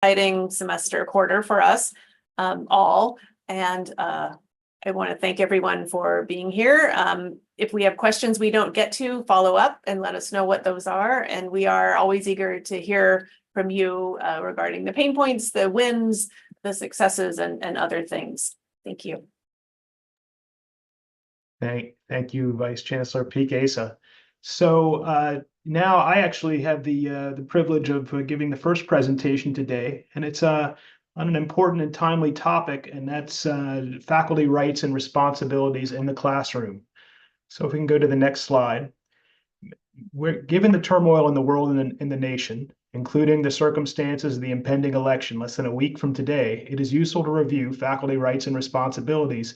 exciting semester quarter for us all. And I want to thank everyone for being here. If we have questions we don't get to, follow up and let us know what those are. And we are always eager to hear from you regarding the pain points, the wins, the successes, and other things. Thank you. Thank you, Vice Chancellor Peek-Asa. So now I actually have the privilege of giving the first presentation today, and it's on an important and timely topic, and that's faculty rights and responsibilities in the classroom. So if we can go to the next slide. Given the turmoil in the world and in the nation, including the circumstances of the impending election less than a week from today, it is useful to review faculty rights and responsibilities.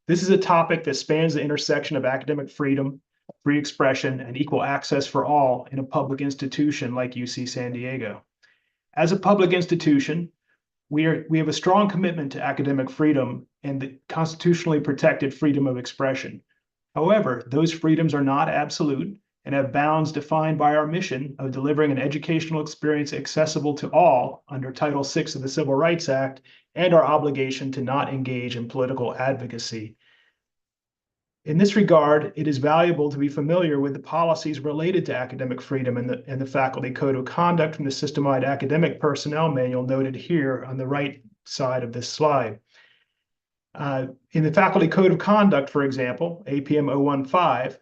This is a topic that spans the intersection of academic freedom, free expression, and equal access for all in a public institution like UC San Diego. As a public institution, we have a strong commitment to academic freedom and the constitutionally protected freedom of expression. However, those freedoms are not absolute and have bounds defined by our mission of delivering an educational experience accessible to all under Title VI of the Civil Rights Act and our obligation to not engage in political advocacy. In this regard, it is valuable to be familiar with the policies related to academic freedom and the Faculty Code of Conduct from the System-Wide Academic Personnel Manual noted here on the right side of this slide. In the Faculty Code of Conduct, for example, APM 015,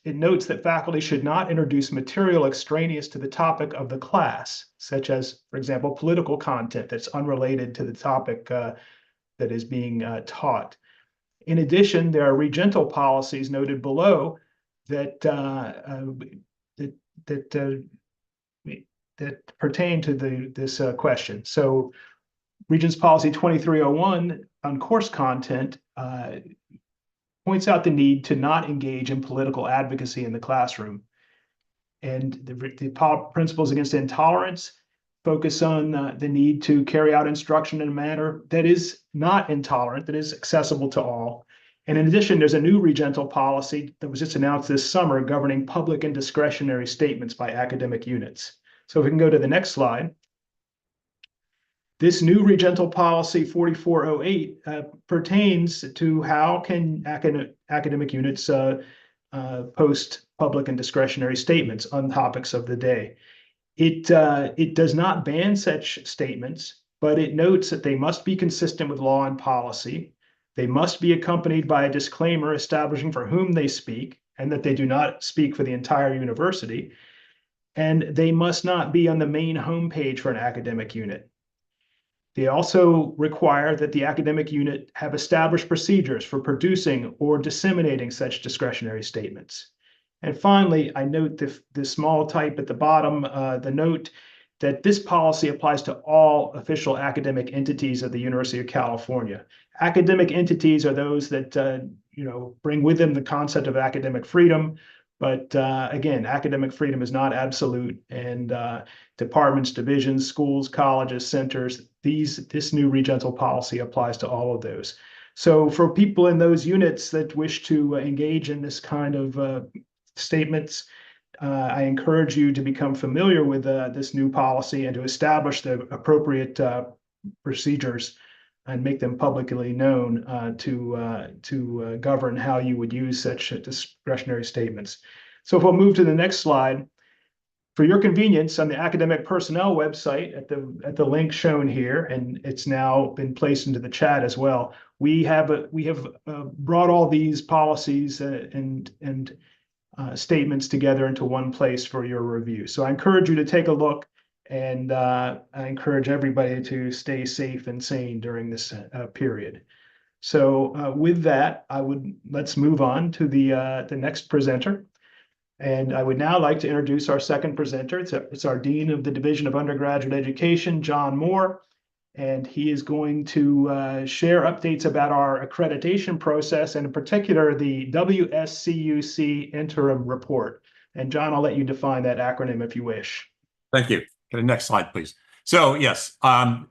it notes that faculty should not introduce material extraneous to the topic of the class, such as, for example, political content that's unrelated to the topic that is being taught. In addition, there are regental policies noted below that pertain to this question. So Regents Policy 2301 on course content points out the need to not engage in political advocacy in the classroom. And the principles against intolerance focus on the need to carry out instruction in a manner that is not intolerant, that is accessible to all. And in addition, there's a new regental policy that was just announced this summer governing public and discretionary statements by academic units. So if we can go to the next slide. This new regental policy 4408 pertains to how can academic units post public and discretionary statements on topics of the day. It does not ban such statements, but it notes that they must be consistent with law and policy. They must be accompanied by a disclaimer establishing for whom they speak and that they do not speak for the entire university. And they must not be on the main homepage for an academic unit. They also require that the academic unit have established procedures for producing or disseminating such discretionary statements. And finally, I note the small type at the bottom, the note that this policy applies to all official academic entities of the University of California. Academic entities are those that bring with them the concept of academic freedom. But again, academic freedom is not absolute, and departments, divisions, schools, colleges, centers, this new regental policy applies to all of those. So for people in those units that wish to engage in this kind of statements, I encourage you to become familiar with this new policy and to establish the appropriate procedures and make them publicly known to govern how you would use such discretionary statements. So if we'll move to the next slide, for your convenience, on the academic personnel website at the link shown here, and it's now been placed into the chat as well, we have brought all these policies and statements together into one place for your review. So I encourage you to take a look. And I encourage everybody to stay safe and sane during this period. So with that, let's move on to the next presenter. And I would now like to introduce our second presenter. It's our Dean of the Division of Undergraduate Education, John Moore. And he is going to share updates about our accreditation process, and in particular, the WSCUC interim report. And John, I'll let you define that acronym if you wish. Thank you. The next slide, please. So yes,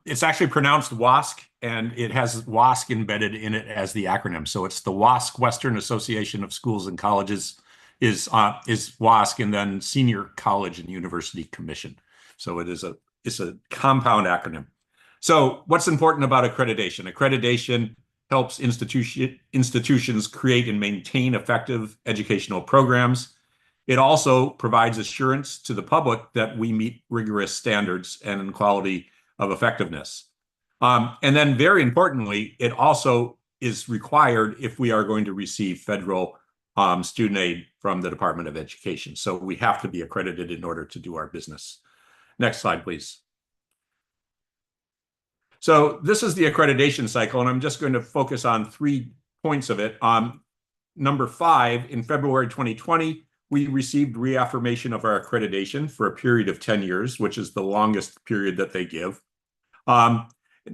it's actually pronounced WASC, and it has WASC embedded in it as the acronym. So it's the WASC, Western Association of Schools and Colleges, is WASC, and then Senior College and University Commission. So it is it's a compound acronym. So what's important about accreditation? Accreditation helps institutions create and maintain effective educational programs. It also provides assurance to the public that we meet rigorous standards and quality of effectiveness. And then very importantly, it also is required if we are going to receive federal student aid from the Department of Education. So we have to be accredited in order to do our business. Next slide, please. So this is the accreditation cycle, and I'm just going to focus on 3 points of it. Number 5, in February 2020, we received reaffirmation of our accreditation for a period of 10 years, which is the longest period that they give.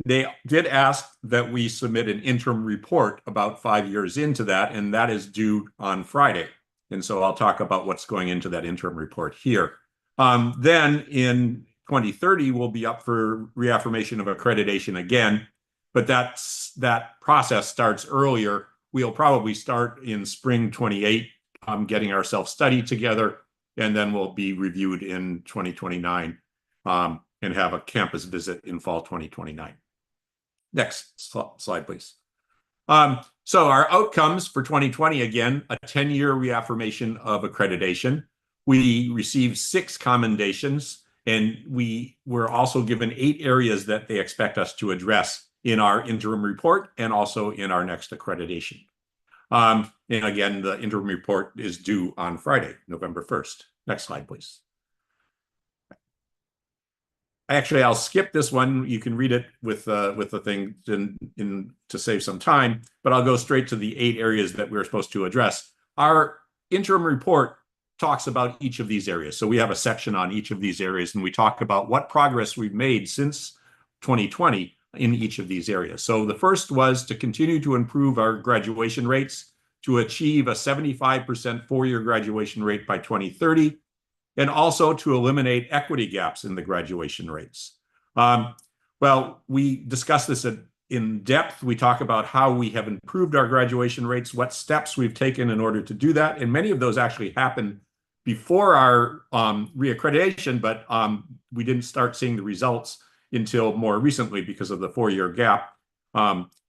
They did ask that we submit an interim report about 5 years into that, and that is due on Friday. And so I'll talk about what's going into that interim report here. Then in 2030, we'll be up for reaffirmation of accreditation again, but that process starts earlier. We'll probably start in spring 28, getting ourselves studied together, and then we'll be reviewed in 2029 and have a campus visit in fall 2029. Next slide, please. So our outcomes for 2020, again, a 10-year reaffirmation of accreditation. We received 6 commendations, and we were also given 8 areas that they expect us to address in our interim report and also in our next accreditation. And again, the interim report is due on Friday, November 1st. Next slide, please. Actually, I'll skip this one. You can read it with the thing to save some time, but I'll go straight to the 8 areas that we're supposed to address. Our interim report talks about each of these areas. So we have a section on each of these areas, and we talk about what progress we've made since 2020 in each of these areas. So the first was to continue to improve our graduation rates, to achieve a 75% 4-year graduation rate by 2030, and also to eliminate equity gaps in the graduation rates. Well, we discussed this in depth. We talk about how we have improved our graduation rates, what steps we've taken in order to do that. And many of those actually happened before our reaccreditation, but we didn't start seeing the results until more recently because of the 4-year gap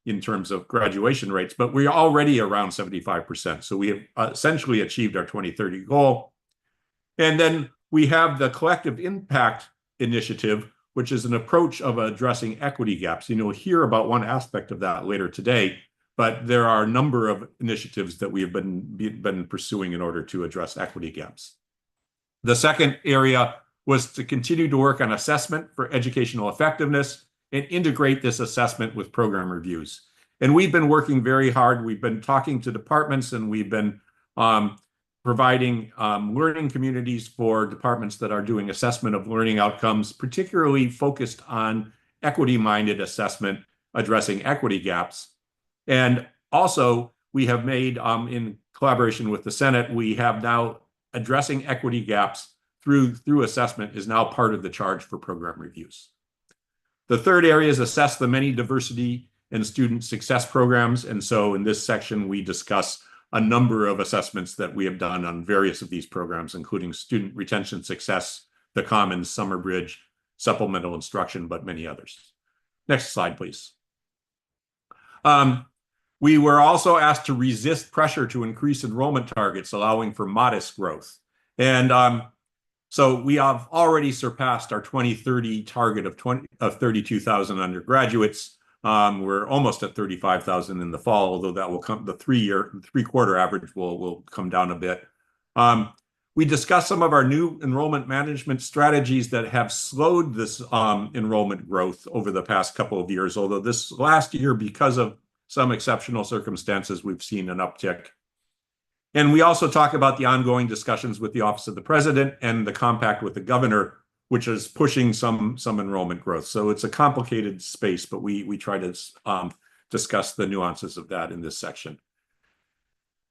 in terms of graduation rates. But we're already around 75%. So we have essentially achieved our 2030 goal. And then we have the Collective Impact Initiative, which is an approach of addressing equity gaps. You'll hear about one aspect of that later today, but there are a number of initiatives that we have been pursuing in order to address equity gaps. The second area was to continue to work on assessment for educational effectiveness and integrate this assessment with program reviews. And we've been working very hard. We've been talking to departments, and we've been providing learning communities for departments that are doing assessment of learning outcomes, particularly focused on equity-minded assessment, addressing equity gaps. And also, we have made, in collaboration with the Senate, we have now addressing equity gaps through assessment is now part of the charge for program reviews. The third area is assess the many diversity and student success programs. And so in this section, we discuss a number of assessments that we have done on various of these programs, including student retention success, the Commons, Summer Bridge, supplemental instruction, but many others. Next slide, please. We were also asked to resist pressure to increase enrollment targets, allowing for modest growth. And so we have already surpassed our 2030 target of 32,000 undergraduates. We're almost at 35,000 in the fall, although that will come, the 3-quarter average will come down a bit. We discussed some of our new enrollment management strategies that have slowed this enrollment growth over the past couple of years, although this last year, because of some exceptional circumstances, we've seen an uptick. And we also talk about the ongoing discussions with the Office of the President and the compact with the governor, which is pushing some enrollment growth. So it's a complicated space, but we try to discuss the nuances of that in this section.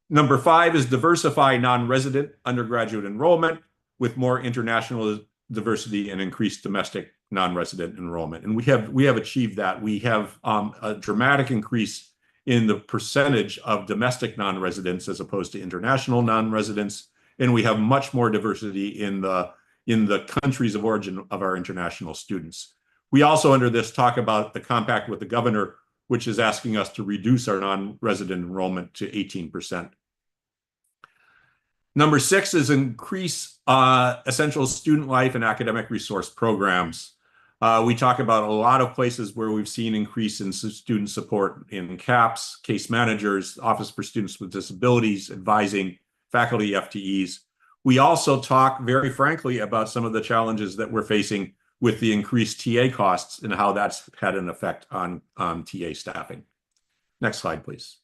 Number 5 is diversify non-resident undergraduate enrollment with more international diversity and increased domestic non-resident enrollment. And we have achieved that. We have a dramatic increase in the percentage of domestic non-residents as opposed to international non-residents. And we have much more diversity in the in the countries of origin of our international students. We also, under this, talk about the compact with the governor, which is asking us to reduce our non-resident enrollment to 18%. Number 6 is increase essential student life and academic resource programs. We talk about a lot of places where we've seen increase in student support in CAPS, case managers, Office for Students with Disabilities, advising, faculty FTEs. We also talk very frankly about some of the challenges that we're facing with the increased TA costs and how that's had an effect on TA staffing. Next slide, please.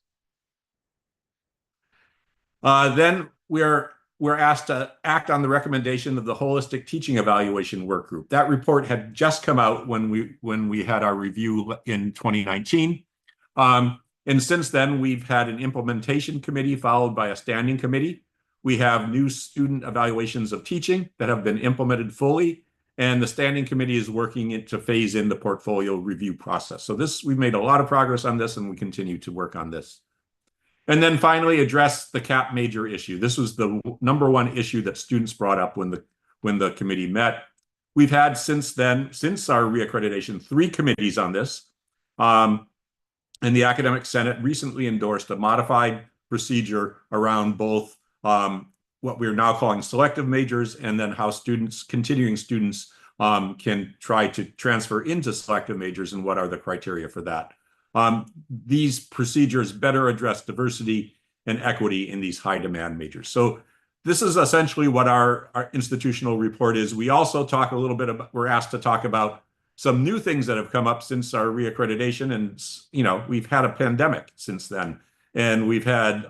Then we're asked to act on the recommendation of the Holistic Teaching Evaluation Work Group. That report had just come out when we had our review in 2019. And since then, we've had an implementation committee followed by a standing committee. We have new student evaluations of teaching that have been implemented fully, and the standing committee is working to phase in the portfolio review process. So we've made a lot of progress on this, and we continue to work on this. And then finally, address the CAP major issue. This was the #1 issue that students brought up when the committee met. We've had since then, since our reaccreditation, 3 committees on this. And the Academic Senate recently endorsed a modified procedure around both what we're now calling selective majors, and then how continuing students can try to transfer into selective majors, and what are the criteria for that. These procedures better address diversity and equity in these high demand majors. So this is essentially what our institutional report is. We also talk a little bit about, we're asked to talk about some new things that have come up since our reaccreditation. And, we've had a pandemic since then, and we've had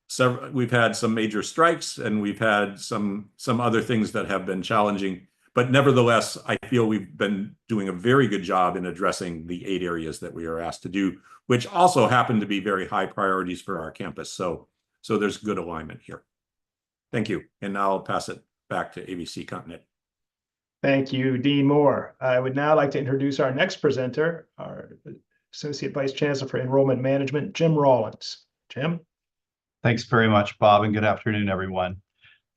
some major strikes, and we've had some other things that have been challenging. But nevertheless, I feel we've been doing a very good job in addressing the 8 areas that we are asked to do, which also happen to be very high priorities for our campus. So there's good alignment here. Thank you. And now I'll pass it back to ABC Continent. Thank you, Dean Moore. I would now like to introduce our next presenter, our Associate Vice Chancellor for Enrollment Management, Jim Rawlins. Jim? Thanks very much, Bob, and good afternoon, everyone.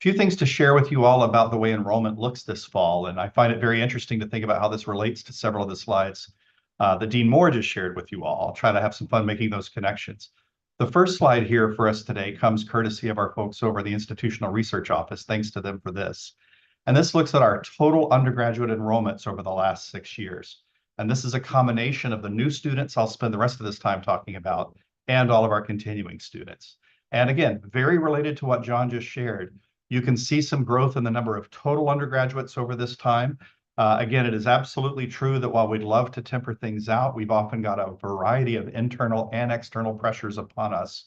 A few things to share with you all about the way enrollment looks this fall, and I find it very interesting to think about how this relates to several of the slides that Dean Moore just shared with you all. I'll try to have some fun making those connections. The first slide here for us today comes courtesy of our folks over the Institutional Research Office. Thanks to them for this. And this looks at our total undergraduate enrollments over the last 6 years. And this is a combination of the new students I'll spend the rest of this time talking about, and all of our continuing students. And again, very related to what John just shared, you can see some growth in the number of total undergraduates over this time. Again, it is absolutely true that while we'd love to temper things out, we've often got a variety of internal and external pressures upon us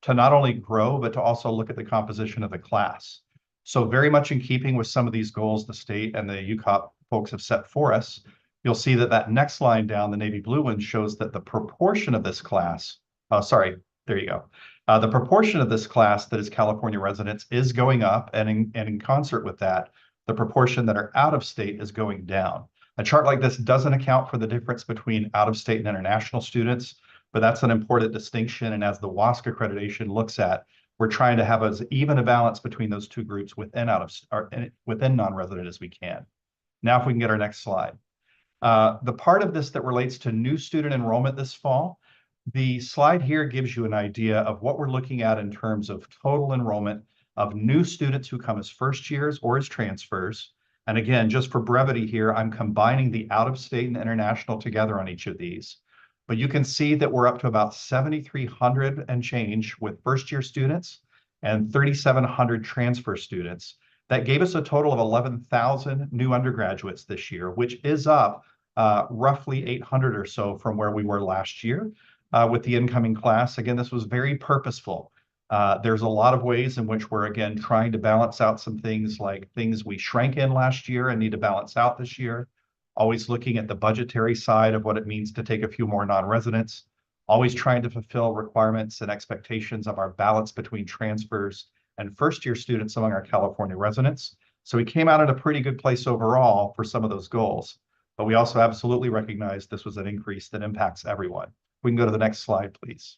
to not only grow, but to also look at the composition of the class. So very much in keeping with some of these goals the state and the UCOP folks have set for us, you'll see that next line down, the navy blue one, shows that the proportion of this class, there you go. The proportion of this class that is California residents is going up, and in concert with that, the proportion that are out of state is going down. A chart like this doesn't account for the difference between out of state and international students, but that's an important distinction. And as the WASC accreditation looks at, we're trying to have as even a balance between those two groups within non-resident as we can. Now, if we can get our next slide. The part of this that relates to new student enrollment this fall, the slide here gives you an idea of what we're looking at in terms of total enrollment of new students who come as first years or as transfers. And again, just for brevity here, I'm combining the out-of-state and international together on each of these. But you can see that we're up to about 7,300 and change with first-year students and 3,700 transfer students. That gave us a total of 11,000 new undergraduates this year, which is up roughly 800 or so from where we were last year with the incoming class. Again, this was very purposeful. There's a lot of ways in which we're, again, trying to balance out some things like things we shrank in last year and need to balance out this year. Always looking at the budgetary side of what it means to take a few more non-residents. Always trying to fulfill requirements and expectations of our balance between transfers and first-year students among our California residents. So we came out in a pretty good place overall for some of those goals. But we also absolutely recognize this was an increase that impacts everyone. We can go to the next slide, please.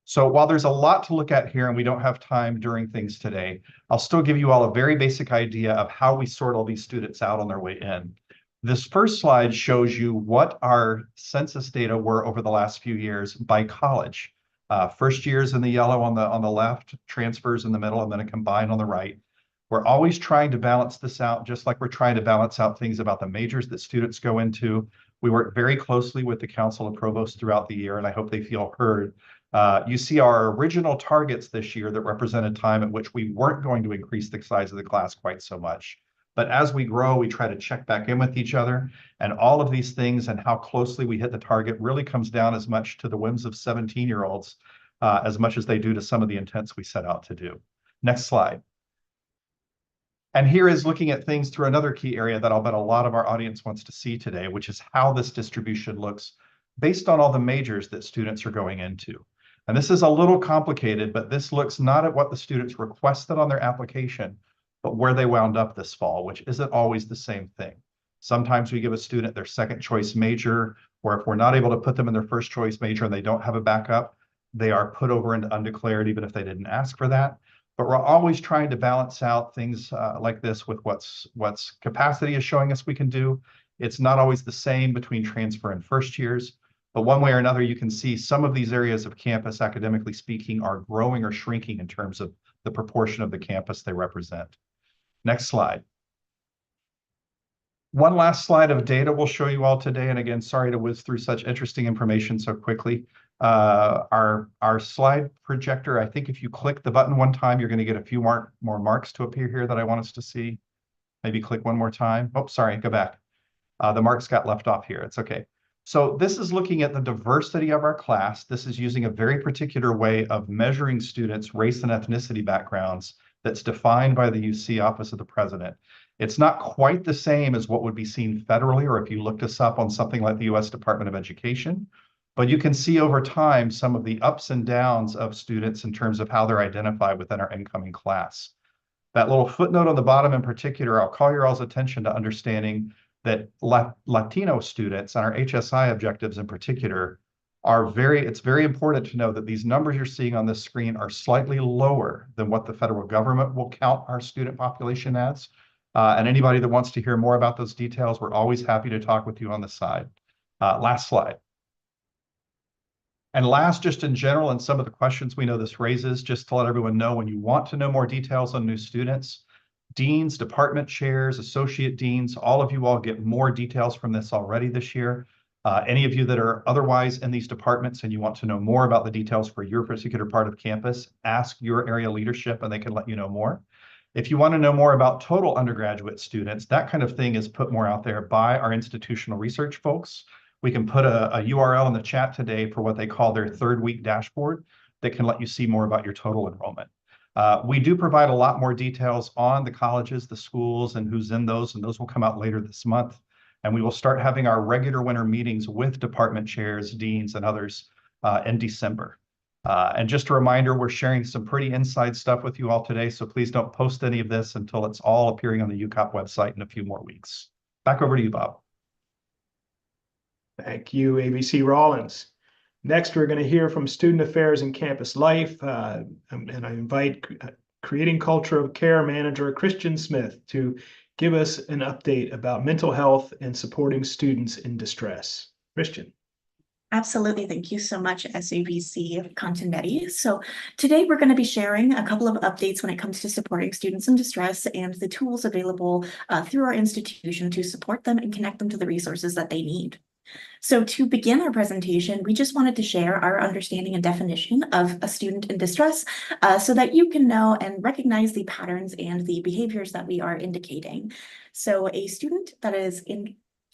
So while there's a lot to look at here and we don't have time during things today, I'll still give you all a very basic idea of how we sort all these students out on their way in. This first slide shows you what our census data were over the last few years by college. First years in the yellow on the left, transfers in the middle, and then a combined on the right. We're always trying to balance this out, just like we're trying to balance out things about the majors that students go into. We work very closely with the Council of Provosts throughout the year, and I hope they feel heard. You see our original targets this year that represent a time at which we weren't going to increase the size of the class quite so much. But as we grow, we try to check back in with each other. And all of these things and how closely we hit the target really comes down as much to the whims of 17-year-olds as much as they do to some of the intents we set out to do. Next slide. And here is looking at things through another key area that I'll bet a lot of our audience wants to see today, which is how this distribution looks based on all the majors that students are going into. And this is a little complicated, but this looks not at what the students requested on their application, but where they wound up this fall, which isn't always the same thing. Sometimes we give a student their second choice major, or if we're not able to put them in their first choice major and they don't have a backup, they are put over into undeclared, even if they didn't ask for that. But we're always trying to balance out things like this with what's capacity is showing us we can do. It's not always the same between transfer and first years. But one way or another, you can see some of these areas of campus, academically speaking, are growing or shrinking in terms of the proportion of the campus they represent. Next slide. One last slide of data we'll show you all today. And again, sorry to whiz through such interesting information so quickly. Our slide projector, I think if you click the button one time, you're going to get a few more marks to appear here that I want us to see. Maybe click one more time. Oh, sorry, go back. The marks got left off here. It's okay. So this is looking at the diversity of our class. This is using a very particular way of measuring students' race and ethnicity backgrounds that's defined by the UC Office of the President. It's not quite the same as what would be seen federally, or if you looked us up on something like the US Department of Education, but you can see over time some of the ups and downs of students in terms of how they're identified within our incoming class. That little footnote on the bottom in particular, I'll call your all's attention to understanding that Latino students and our HSI objectives in particular it's very important to know that these numbers you're seeing on this screen are slightly lower than what the federal government will count our student population as. And anybody that wants to hear more about those details, we're always happy to talk with you on the side. Last slide. And last, just in general, and some of the questions we know this raises, just to let everyone know, when you want to know more details on new students, deans, department chairs, associate deans, all of you all get more details from this already this year. Any of you that are otherwise in these departments and you want to know more about the details for your particular part of campus, ask your area leadership and they can let you know more. If you want to know more about total undergraduate students, that kind of thing is put more out there by our institutional research folks. We can put a URL in the chat today for what they call their third week dashboard that can let you see more about your total enrollment. We do provide a lot more details on the colleges, the schools, and who's in those, and those will come out later this month. And we will start having our regular winter meetings with department chairs, deans, and others in December. And just a reminder, we're sharing some pretty inside stuff with you all today, so please don't post any of this until it's all appearing on the UCOP website in a few more weeks. Back over to you, Bob. Thank you, ABC Rawlins. Next, we're going to hear from Student Affairs and Campus Life, and I invite Creating Culture of Care Manager Christian Smith to give us an update about mental health and supporting students in distress. Christian. Absolutely. Thank you so much, SABC Continetti. So today we're going to be sharing a couple of updates when it comes to supporting students in distress and the tools available through our institution to support them and connect them to the resources that they need. So to begin our presentation, we just wanted to share our understanding and definition of a student in distress so that you can know and recognize the patterns and the behaviors that we are indicating. So a student that is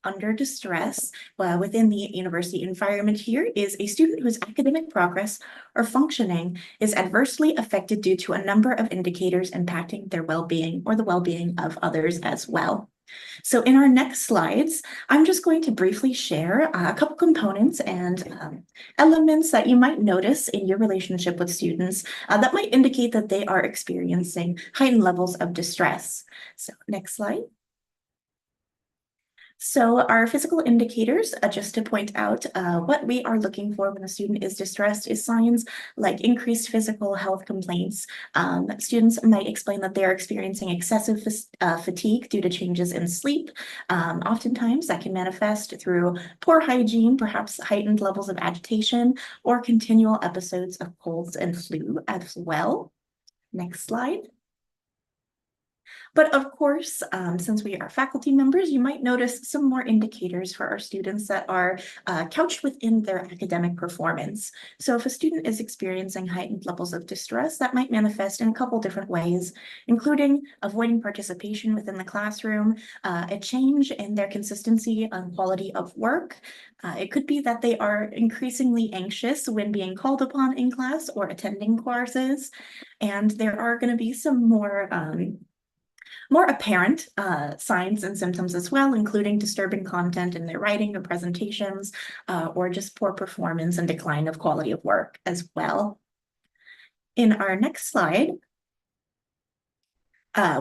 under distress within the university environment here is a student whose academic progress or functioning is adversely affected due to a number of indicators impacting their well-being or the well-being of others as well. So in our next slides, I'm just going to briefly share a couple components and elements that you might notice in your relationship with students that might indicate that they are experiencing heightened levels of distress. So next slide. So our physical indicators, just to point out, what we are looking for when a student is distressed is signs like increased physical health complaints. Students might explain that they're experiencing excessive fatigue due to changes in sleep. Oftentimes that can manifest through poor hygiene, perhaps heightened levels of agitation, or continual episodes of colds and flu as well. Next slide. But of course, since we are faculty members, you might notice some more indicators for our students that are couched within their academic performance. So if a student is experiencing heightened levels of distress, that might manifest in a couple different ways, including avoiding participation within the classroom, a change in their consistency and quality of work. It could be that they are increasingly anxious when being called upon in class or attending courses. And there are going to be some more apparent signs and symptoms as well, including disturbing content in their writing or presentations, or just poor performance and decline of quality of work as well. In our next slide,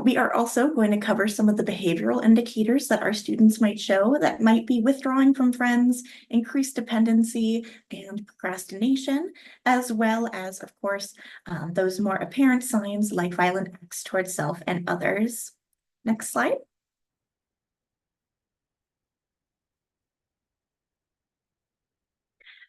we are also going to cover some of the behavioral indicators that our students might show that might be withdrawing from friends, increased dependency, and procrastination, as well as, of course, those more apparent signs like violent acts towards self and others. Next slide.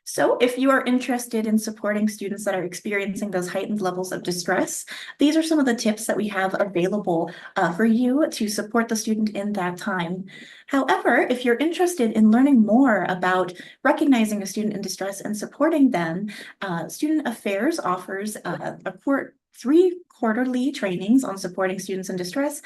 So if you are interested in supporting students that are experiencing those heightened levels of distress, these are some of the tips that we have available for you to support the student in that time. However, if you're interested in learning more about recognizing a student in distress and supporting them, Student Affairs offers three quarterly trainings on supporting students in distress,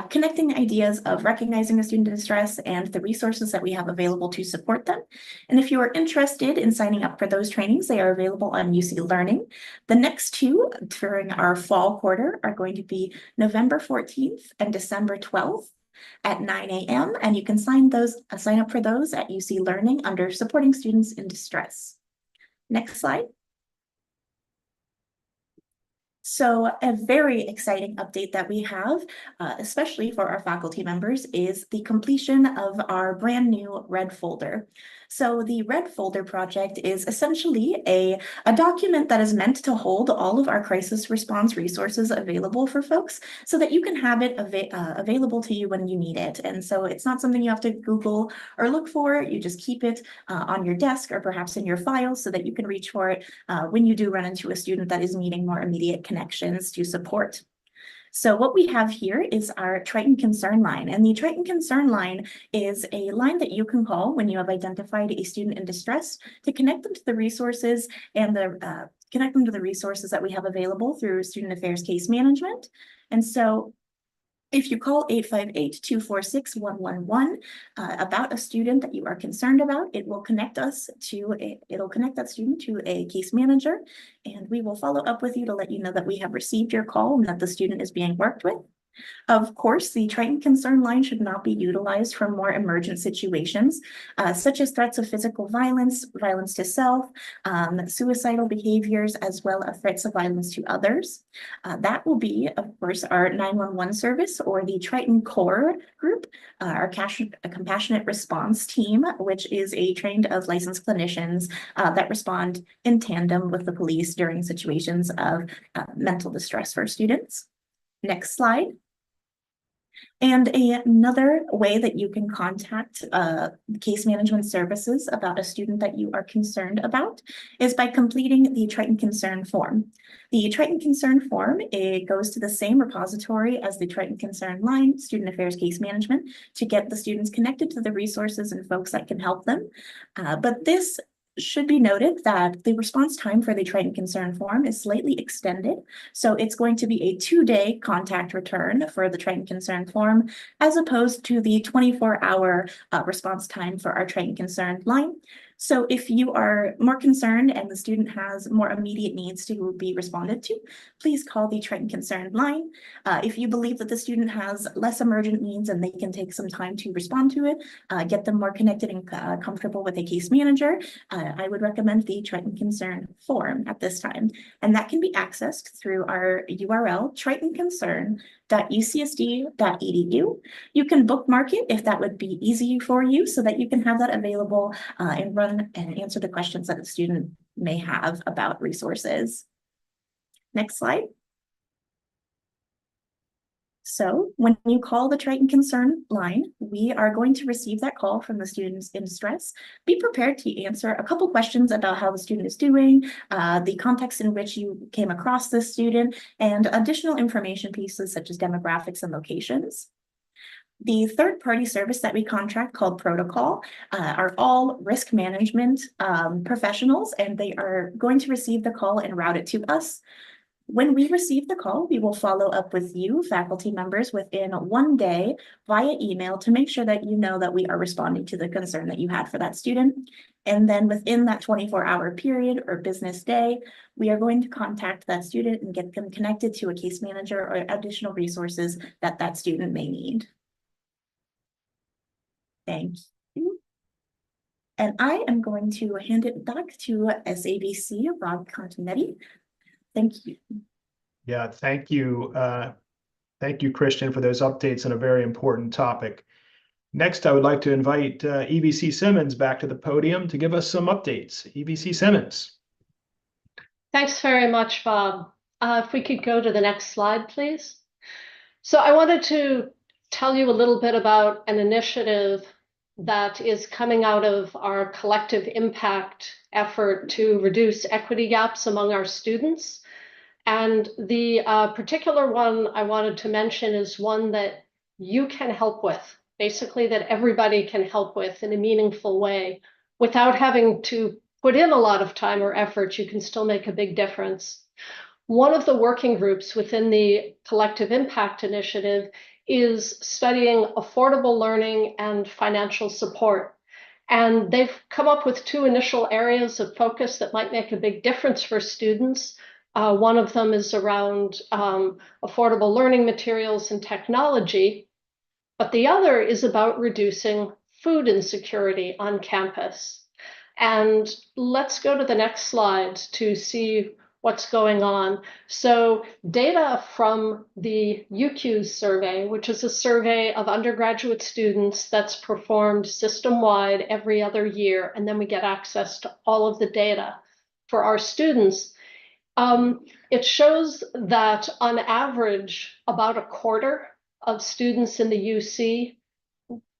connecting ideas of recognizing a student in distress and the resources that we have available to support them. And if you are interested in signing up for those trainings, they are available on UC Learning. The next two during our fall quarter are going to be November 14th and December 12th at 9 a.m. And you can sign up for those at UC Learning under Supporting Students in Distress. Next slide. So a very exciting update that we have, especially for our faculty members, is the completion of our brand new Red Folder. So the Red Folder project is essentially a document that is meant to hold all of our crisis response resources available for folks so that you can have it available to you when you need it. And so it's not something you have to Google or look for. You just keep it on your desk or perhaps in your files so that you can reach for it when you do run into a student that is needing more immediate connections to support. So what we have here is our Triton Concern line, and the Triton Concern line is a line that you can call when you have identified a student in distress to connect them to the resources and connect them to the resources that we have available through Student Affairs Case Management. And so if you call 858-246-111 about a student that you are concerned about, it will connect that student to a case manager, and we will follow up with you to let you know that we have received your call and that the student is being worked with. Of course, the Triton Concern line should not be utilized for more emergent situations, such as threats of physical violence, violence to self, suicidal behaviors, as well as threats of violence to others. That will be, of course, our 911 service or the Triton Core group, our compassionate response team, which is a trained of licensed clinicians that respond in tandem with the police during situations of mental distress for students. Next slide. And another way that you can contact case management services about a student that you are concerned about is by completing the Triton Concern form. The Triton Concern form, it goes to the same repository as the Triton Concern line, Student Affairs Case Management, to get the students connected to the resources and folks that can help them. But this should be noted that the response time for the Triton Concern form is slightly extended. So it's going to be a 2-day contact return for the Triton Concern form, as opposed to the 24-hour response time for our Triton Concern line. So if you are more concerned and the student has more immediate needs to be responded to, please call the Triton Concern line. If you believe that the student has less emergent needs and they can take some time to respond to it, get them more connected and comfortable with a case manager, I would recommend the Triton Concern form at this time. And that can be accessed through our URL, tritonconcern.org. www.ucsd.edu. You can bookmark it if that would be easy for you so that you can have that available and run and answer the questions that a student may have about resources. Next slide. So when you call the Triton Concern line, we are going to receive that call from the students in distress. Be prepared to answer a couple questions about how the student is doing, the context in which you came across this student, and additional information pieces such as demographics and locations. The third-party service that we contract called Protocol are all risk management professionals, and they are going to receive the call and route it to us. When we receive the call, we will follow up with you, faculty members, within 1 day via email to make sure that you know that we are responding to the concern that you had for that student. And then within that 24-hour period or business day, we are going to contact that student and get them connected to a case manager or additional resources that that student may need. Thank you. And I am going to hand it back to SABC Rob Continetti. Thank you. Yeah, thank you. Thank you, Christian, for those updates on a very important topic. Next, I would like to invite EVC Simmons back to the podium to give us some updates. EVC Simmons. Thanks very much, Bob. If we could go to the next slide, please. So I wanted to tell you a little bit about an initiative that is coming out of our collective impact effort to reduce equity gaps among our students. And the particular one I wanted to mention is one that you can help with, basically that everybody can help with in a meaningful way without having to put in a lot of time or effort. You can still make a big difference. One of the working groups within the Collective Impact Initiative is studying affordable learning and financial support. And they've come up with 2 initial areas of focus that might make a big difference for students. One of them is around affordable learning materials and technology, but the other is about reducing food insecurity on campus. And let's go to the next slide to see what's going on. So data from the UQ survey, which is a survey of undergraduate students that's performed system-wide every other year, and then we get access to all of the data for our students. It shows that on average, about a quarter of students in the UC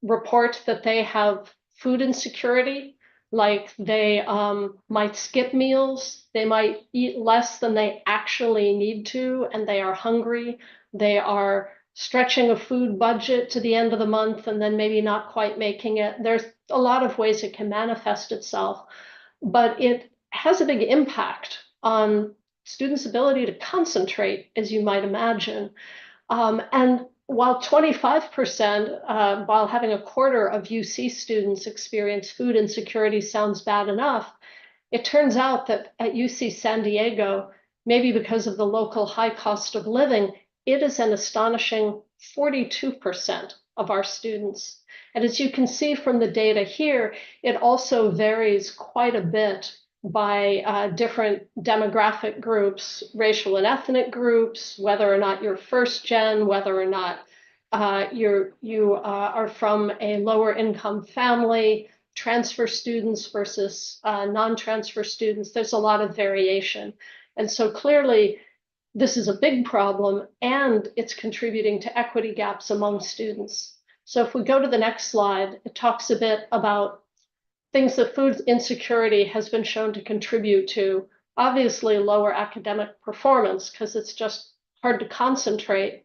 report that they have food insecurity, like they might skip meals, they might eat less than they actually need to, and they are hungry. They are stretching a food budget to the end of the month and then maybe not quite making it. There's a lot of ways it can manifest itself, but it has a big impact on students' ability to concentrate, as you might imagine. And while 25%, while having a quarter of UC students experience food insecurity sounds bad enough, it turns out that at UC San Diego, maybe because of the local high cost of living, it is an astonishing 42% of our students. And as you can see from the data here, it also varies quite a bit by different demographic groups, racial and ethnic groups, whether or not you're first gen, whether or not you are from a lower income family, transfer students versus non-transfer students. There's a lot of variation. And so clearly, this is a big problem, and it's contributing to equity gaps among students. So if we go to the next slide, it talks a bit about things that food insecurity has been shown to contribute to. Obviously, lower academic performance, because it's just hard to concentrate,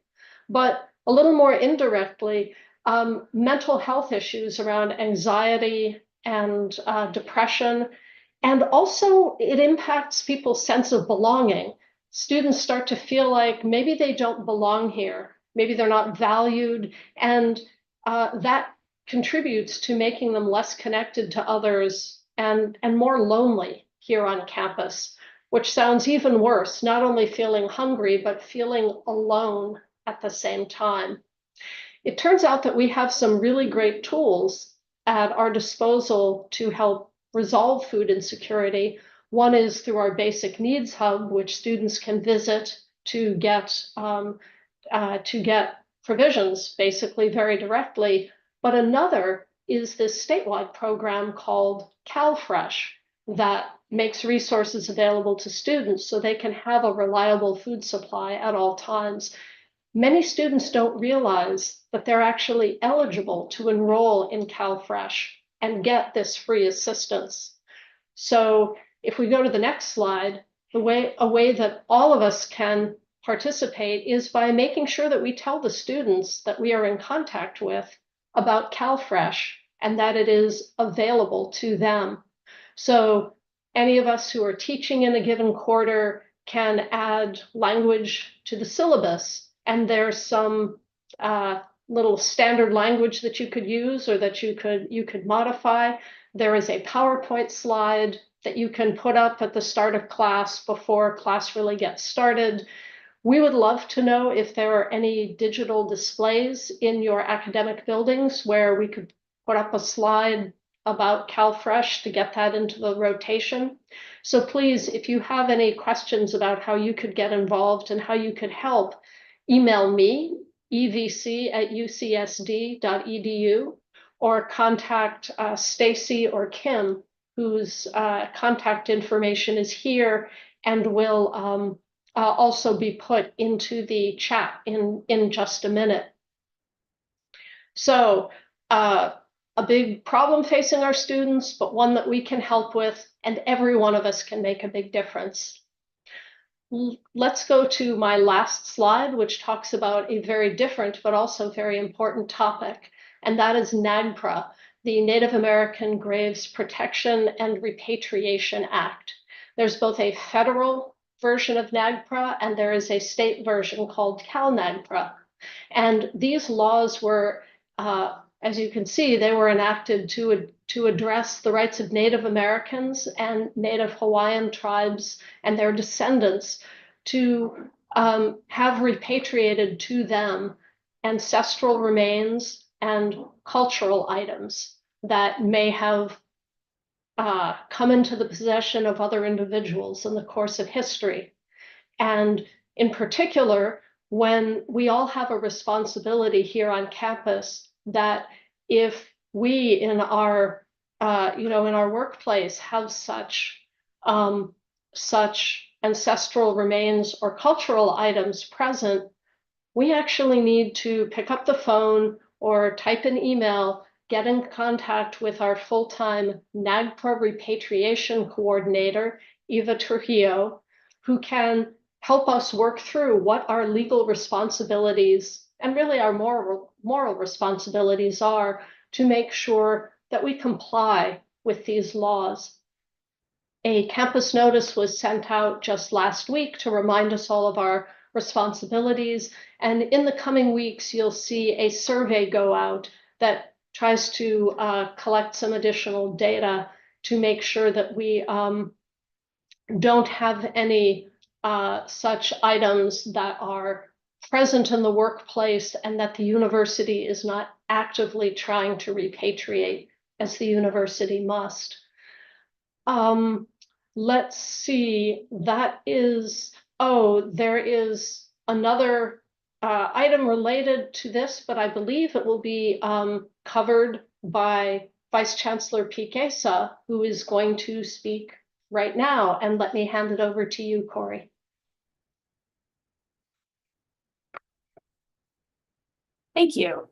but a little more indirectly, mental health issues around anxiety and depression. And also, it impacts people's sense of belonging. Students start to feel like maybe they don't belong here, maybe they're not valued, and that contributes to making them less connected to others and more lonely here on campus, which sounds even worse, not only feeling hungry, but feeling alone at the same time. It turns out that we have some really great tools at our disposal to help resolve food insecurity. One is through our Basic Needs Hub, which students can visit to get to get provisions basically very directly. But another is this statewide program called CalFresh that makes resources available to students so they can have a reliable food supply at all times. Many students don't realize that they're actually eligible to enroll in CalFresh and get this free assistance. So if we go to the next slide, a way that all of us can participate is by making sure that we tell the students that we are in contact with about CalFresh and that it is available to them. So any of us who are teaching in a given quarter can add language to the syllabus, and there's some little standard language that you could use or that you could modify. There is a PowerPoint slide that you can put up at the start of class before class really gets started. We would love to know if there are any digital displays in your academic buildings where we could put up a slide about CalFresh to get that into the rotation. So please, if you have any questions about how you could get involved and how you could help, email me, evc@ucsd.edu, or contact Stacy or Kim, whose contact information is here and will also be put into the chat in just a minute. So a big problem facing our students, but one that we can help with, and every one of us can make a big difference. Let's go to my last slide, which talks about a very different but also very important topic, and that is NAGPRA, the Native American Graves Protection and Repatriation Act. There's both a federal version of NAGPRA and there is a state version called CalNAGPRA. And these laws were, as you can see, they were enacted to address the rights of Native Americans and Native Hawaiian tribes and their descendants to have repatriated to them ancestral remains and cultural items that may have come into the possession of other individuals in the course of history. And in particular, when we all have a responsibility here on campus that if we in our in our workplace have such ancestral remains or cultural items present, we actually need to pick up the phone or type an email, get in contact with our full-time NAGPRA repatriation coordinator, Eva Trujillo, who can help us work through what our legal responsibilities and really our moral responsibilities are to make sure that we comply with these laws. A campus notice was sent out just last week to remind us all of our responsibilities. And in the coming weeks, you'll see a survey go out that tries to collect some additional data to make sure that we don't have any such items that are present in the workplace and that the university is not actively trying to repatriate as the university must. Let's see, that is, there is another item related to this, but I believe it will be covered by Vice Chancellor Peek-Asa, who is going to speak right now. And let me hand it over to you, Corey. Thank you.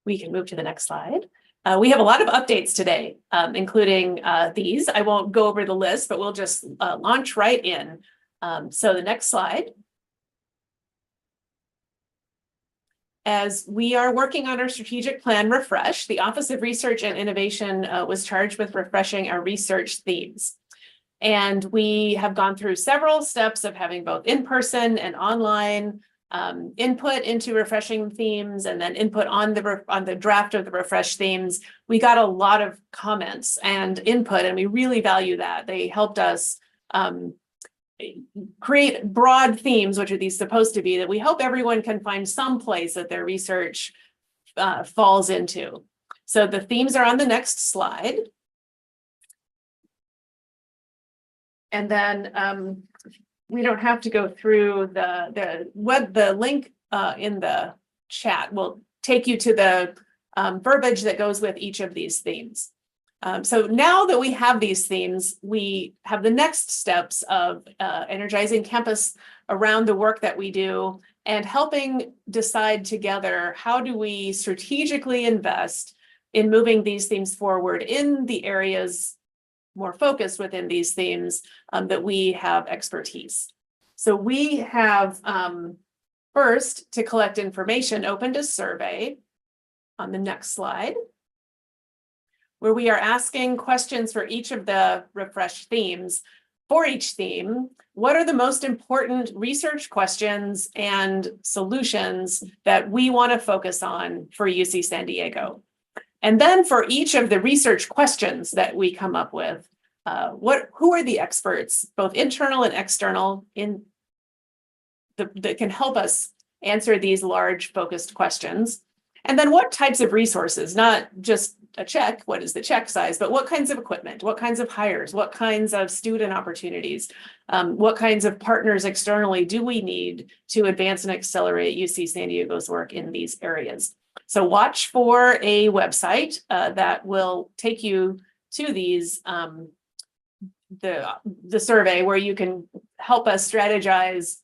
We can move to the next slide. We have a lot of updates today, including these. I won't go over the list, but we'll just launch right in. So the next slide. As we are working on our strategic plan refresh, the Office of Research and Innovation was charged with refreshing our research themes. And we have gone through several steps of having both in-person and online input into refreshing themes and then input on the draft of the refresh themes. We got a lot of comments and input, and we really value that. They helped us create broad themes, which are these supposed to be, that we hope everyone can find some place that their research falls into. So the themes are on the next slide. And then we don't have to go through the link in the chat will take you to the verbiage that goes with each of these themes. So now that we have these themes, we have the next steps of energizing campus around the work that we do and helping decide together how do we strategically invest in moving these themes forward in the areas more focused within these themes that we have expertise. So we have first, to collect information, opened a survey on the next slide, where we are asking questions for each of the refreshed themes. For each theme, what are the most important research questions and solutions that we want to focus on for UC San Diego? And then for each of the research questions that we come up with, who are the experts, both internal and external, that can help us answer these large focused questions? And then what types of resources, not just a check, what is the check size, but what kinds of equipment, what kinds of hires, what kinds of student opportunities, what kinds of partners externally do we need to advance and accelerate UC San Diego's work in these areas? So watch for a website that will take you to these, the survey where you can help us strategize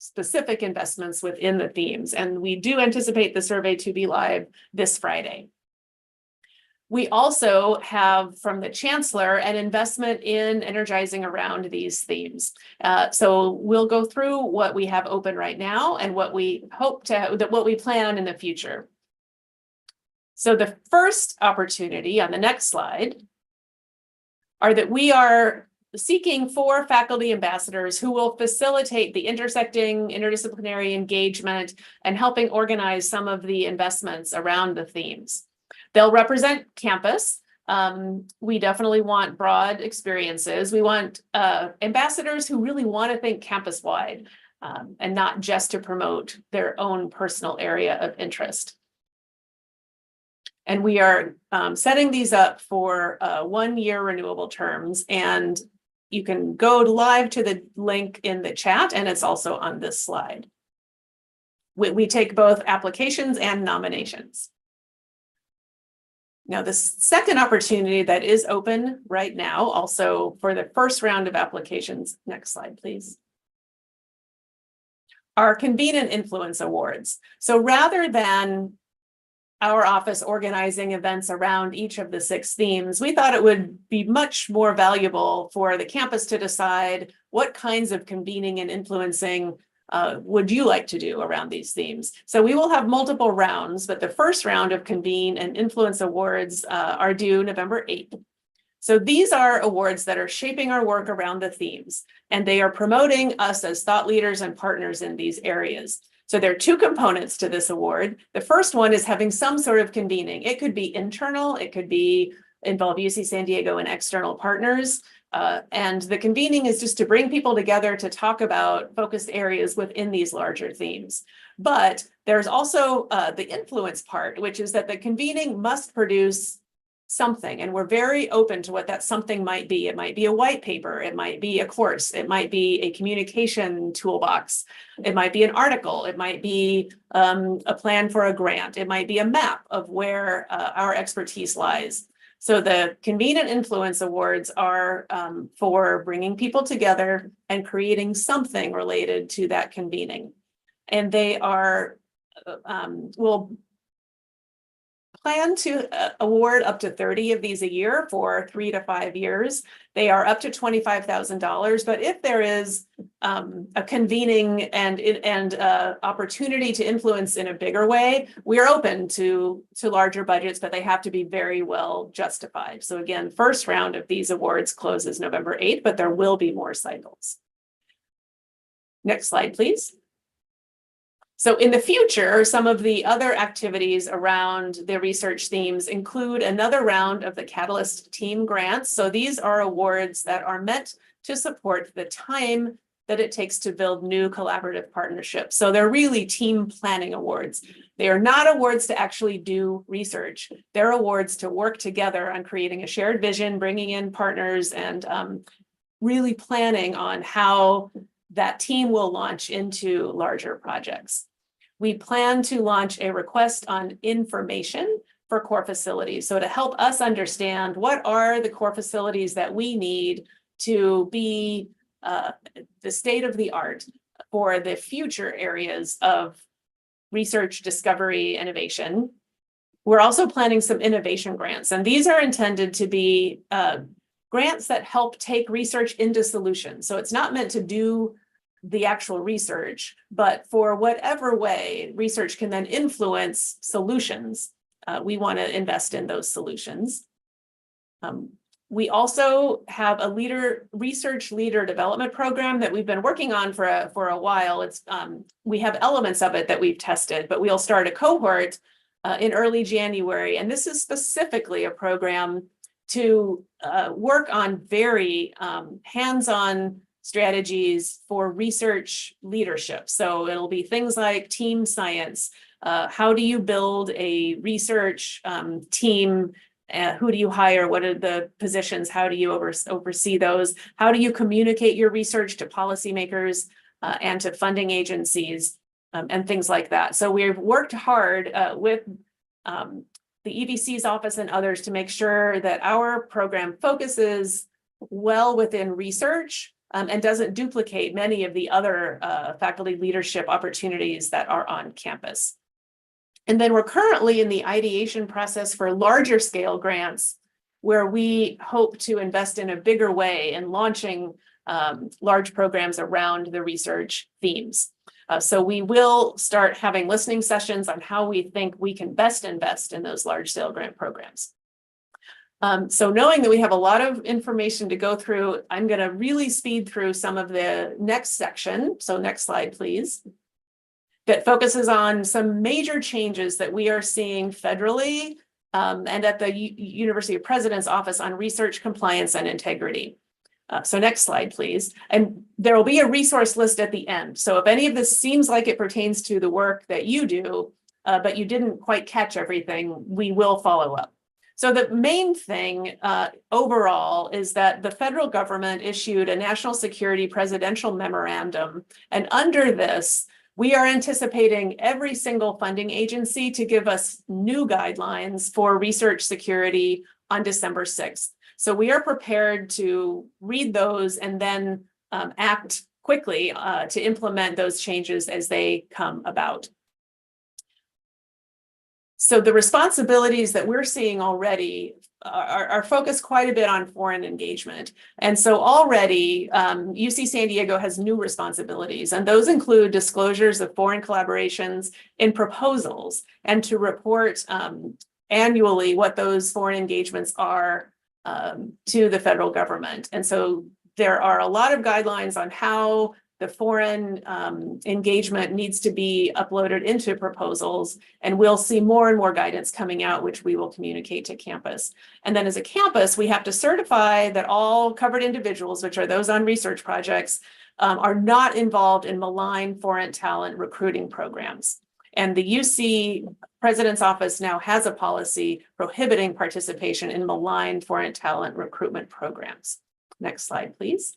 specific investments within the themes. And we do anticipate the survey to be live this Friday. We also have from the Chancellor an investment in energizing around these themes. So we'll go through what we have open right now and what we hope to, what we plan in the future. So the first opportunity on the next slide are that we are seeking 4 faculty ambassadors who will facilitate the intersecting interdisciplinary engagement and helping organize some of the investments around the themes. They'll represent campus. We definitely want broad experiences. We want ambassadors who really want to think campus-wide and not just to promote their own personal area of interest. And we are setting these up for 1-year renewable terms, and you can go live to the link in the chat, and it's also on this slide. We take both applications and nominations. Now, the second opportunity that is open right now, also for the first round of applications, next slide, please, are Convene and Influence Awards. So rather than our office organizing events around each of the 6 themes, we thought it would be much more valuable for the campus to decide what kinds of convening and influencing would you like to do around these themes. So we will have multiple rounds, but the first round of Convene and Influence Awards are due November 8th. So these are awards that are shaping our work around the themes, and they are promoting us as thought leaders and partners in these areas. So there are 2 components to this award. The first one is having some sort of convening. It could be internal, it could be involve UC San Diego and external partners. And the convening is just to bring people together to talk about focused areas within these larger themes. But there's also the influence part, which is that the convening must produce something, and we're very open to what that something might be. It might be a white paper, it might be a course, it might be a communication toolbox, it might be an article, it might be a plan for a grant, it might be a map of where our expertise lies. So the Convene and Influence Awards are for bringing people together and creating something related to that convening. And they are, will plan to award up to 30 of these a year for 3 to 5 years. They are up to $25,000, but if there is a convening and opportunity to influence in a bigger way, we are open to larger budgets, but they have to be very well justified. So again, first round of these awards closes November 8th, but there will be more cycles. Next slide, please. So in the future, some of the other activities around the research themes include another round of the Catalyst Team Grants. So these are awards that are meant to support the time that it takes to build new collaborative partnerships. So they're really team planning awards. They are not awards to actually do research. They're awards to work together on creating a shared vision, bringing in partners, and really planning on how that team will launch into larger projects. We plan to launch a request on information for core facilities. So to help us understand what are the core facilities that we need to be the state of the art for the future areas of research, discovery, innovation. We're also planning some innovation grants, and these are intended to be grants that help take research into solutions. So it's not meant to do the actual research, but for whatever way research can then influence solutions, we want to invest in those solutions. We also have a research leader development program that we've been working on for a while. It's we have elements of it that we've tested, but we'll start a cohort in early January. And this is specifically a program to work on very hands-on strategies for research leadership. So it'll be things like team science. How do you build a research team? Who do you hire? What are the positions? How do you oversee those? How do you communicate your research to policymakers and to funding agencies and things like that? So we've worked hard with the EVC's office and others to make sure that our program focuses well within research and doesn't duplicate many of the other faculty leadership opportunities that are on campus. And then we're currently in the ideation process for larger scale grants, where we hope to invest in a bigger way in launching large programs around the research themes. So we will start having listening sessions on how we think we can best invest in those large scale grant programs. So knowing that we have a lot of information to go through, I'm going to really speed through some of the next section. So next slide, please. That focuses on some major changes that we are seeing federally and at the University of President's Office on research compliance and integrity. So next slide, please. And there will be a resource list at the end. So if any of this seems like it pertains to the work that you do, but you didn't quite catch everything, we will follow up. So the main thing overall is that the federal government issued a national security presidential memorandum. And under this, we are anticipating every single funding agency to give us new guidelines for research security on December 6th. So we are prepared to read those and then act quickly to implement those changes as they come about. So the responsibilities that we're seeing already are focused quite a bit on foreign engagement. And so already UC San Diego has new responsibilities, and those include disclosures of foreign collaborations in proposals and to report annually what those foreign engagements are to the federal government. And so there are a lot of guidelines on how the foreign engagement needs to be uploaded into proposals, and we'll see more and more guidance coming out, which we will communicate to campus. And then as a campus, we have to certify that all covered individuals, which are those on research projects, are not involved in malign foreign talent recruiting programs. And the UC President's Office now has a policy prohibiting participation in malign foreign talent recruitment programs. Next slide, please.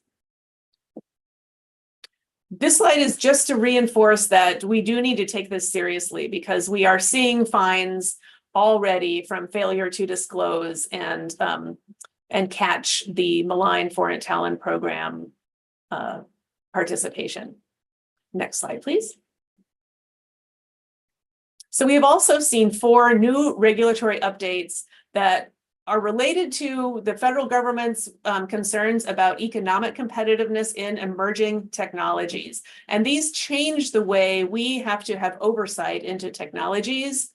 This slide is just to reinforce that we do need to take this seriously, because we are seeing fines already from failure to disclose and catch the malign foreign talent program participation. Next slide, please. So we have also seen 4 new regulatory updates that are related to the federal government's concerns about economic competitiveness in emerging technologies. And these change the way we have to have oversight into technologies,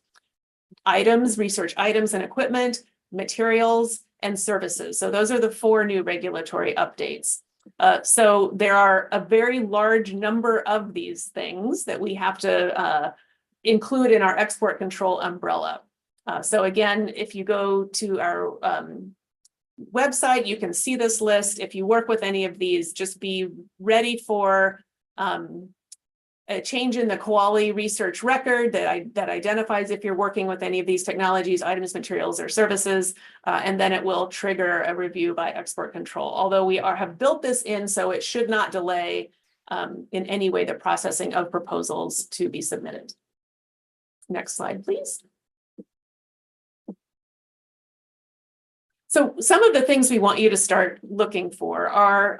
items, research items and equipment, materials, and services. So those are the 4 new regulatory updates. So there are a very large number of these things that we have to include in our export control umbrella. So again, if you go to our website, you can see this list. If you work with any of these, just be ready for a change in the quality research record that identifies if you're working with any of these technologies, items, materials, or services, and then it will trigger a review by export control. Although we have built this in, so it should not delay in any way the processing of proposals to be submitted. Next slide, please. So some of the things we want you to start looking for are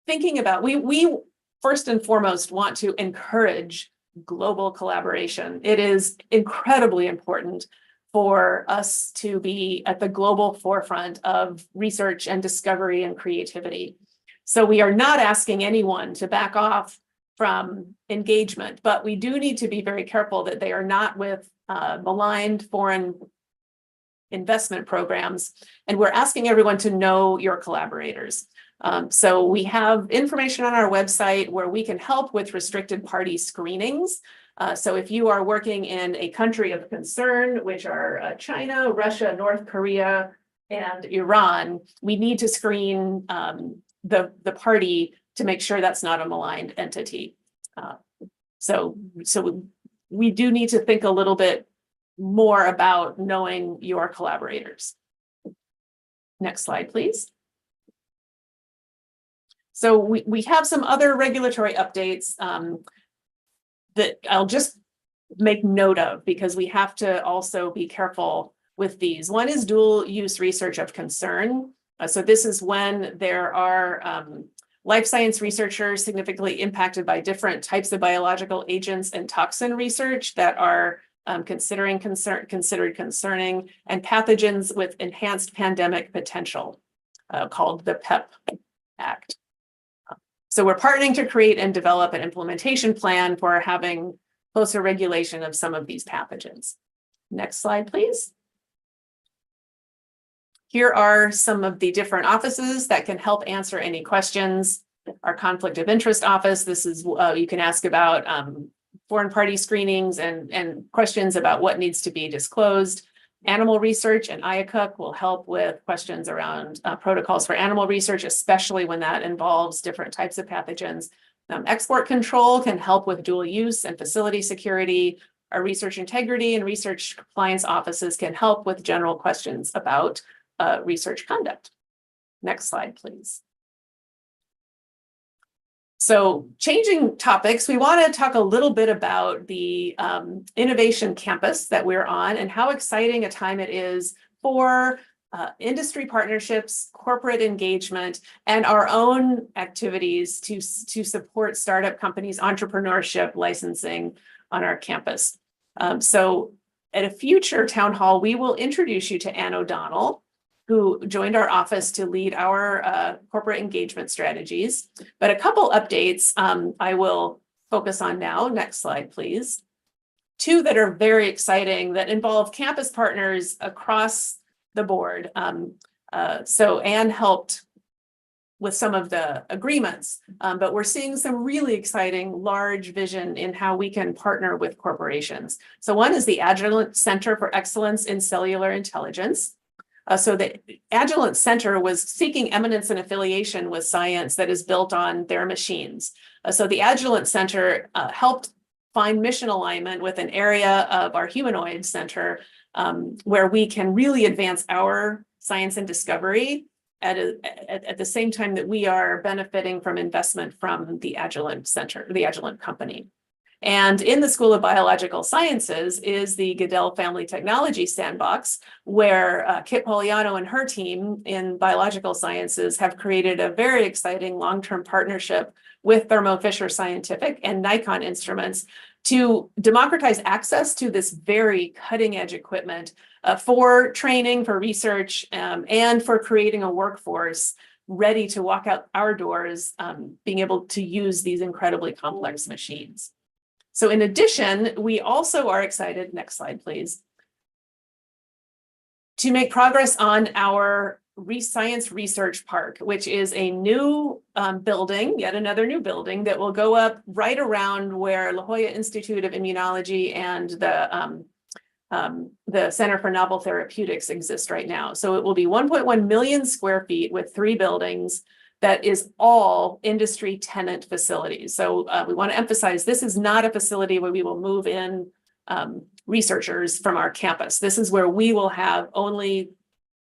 thinking about, we first and foremost want to encourage global collaboration. It is incredibly important for us to be at the global forefront of research and discovery and creativity. So we are not asking anyone to back off from engagement, but we do need to be very careful that they are not with maligned foreign investment programs. And we're asking everyone to know your collaborators. So we have information on our website where we can help with restricted party screenings. So if you are working in a country of concern, which are China, Russia, North Korea, and Iran, we need to screen the party to make sure that's not a maligned entity. So we do need to think a little bit more about knowing your collaborators. Next slide, please. So we have some other regulatory updates that I'll just make note of because we have to also be careful with these. One is dual use research of concern. So this is when there are life science researchers significantly impacted by different types of biological agents and toxin research that are considered concerning, and pathogens with enhanced pandemic potential, called the PEP Act. So we're partnering to create and develop an implementation plan for having closer regulation of some of these pathogens. Next slide, please. Here are some of the different offices that can help answer any questions. Our conflict of interest office, this is, you can ask about foreign party screenings and questions about what needs to be disclosed. Animal research and IACUC will help with questions around protocols for animal research, especially when that involves different types of pathogens. Export control can help with dual use and facility security. Our research integrity and research compliance offices can help with general questions about research conduct. Next slide, please. So changing topics, we want to talk a little bit about the innovation campus that we're on and how exciting a time it is for industry partnerships, corporate engagement, and our own activities to support startup companies, entrepreneurship, licensing on our campus. So at a future town hall, we will introduce you to Ann O'Donnell, who joined our office to lead our corporate engagement strategies. But a couple updates I will focus on now. Next slide, please. Two that are very exciting that involve campus partners across the board. So Ann helped with some of the agreements, but we're seeing some really exciting large vision in how we can partner with corporations. So one is the Agilent Center for Excellence in Cellular Intelligence. So the Agilent Center was seeking eminence and affiliation with science that is built on their machines. So the Agilent Center helped find mission alignment with an area of our humanoid center where we can really advance our science and discovery at the same time that we are benefiting from investment from the Agilent Center, the Agilent company. And in the School of Biological Sciences is the Goodell Family Technology Sandbox, where Kit Poliano and her team in biological sciences have created a very exciting long-term partnership with Thermo Fisher Scientific and Nikon Instruments to democratize access to this very cutting-edge equipment for training, for research, and for creating a workforce ready to walk out our doors, being able to use these incredibly complex machines. So in addition, we also are excited, next slide, please, to make progress on our Science Research Park, which is a new building, yet another new building that will go up right around where La Jolla Institute of Immunology and the Center for Novel Therapeutics exist right now. So it will be 1.1 million square feet with 3 buildings. That is all industry tenant facilities. So we want to emphasize this is not a facility where we will move in researchers from our campus. This is where we will have only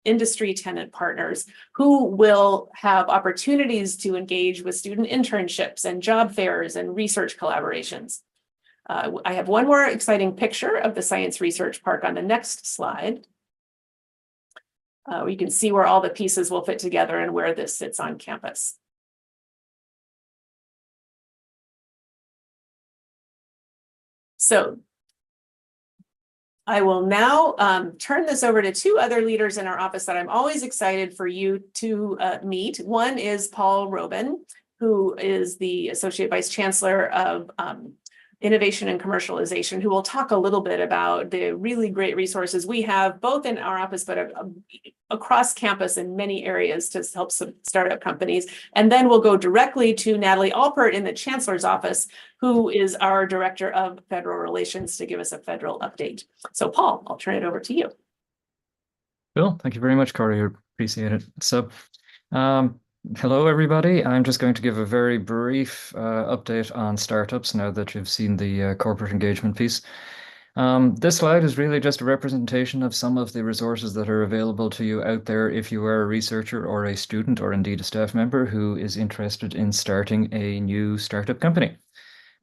industry tenant partners who will have opportunities to engage with student internships and job fairs and research collaborations. I have one more exciting picture of the Science Research Park on the next slide. You can see where all the pieces will fit together and where this sits on campus. So I will now turn this over to two other leaders in our office that I'm always excited for you to meet. One is Paul Robin, who is the Associate Vice Chancellor of Innovation and Commercialization, who will talk a little bit about the really great resources we have both in our office, but across campus in many areas to help some startup companies. And then we'll go directly to Natalie Alpert in the Chancellor's office, who is our Director of Federal Relations, to give us a federal update. So Paul, I'll turn it over to you. Cool. Thank you very much, Corey. I appreciate it. So, hello, everybody. I'm just going to give a very brief update on startups now that you've seen the corporate engagement piece. This slide is really just a representation of some of the resources that are available to you out there if you are a researcher or a student or indeed a staff member who is interested in starting a new startup company.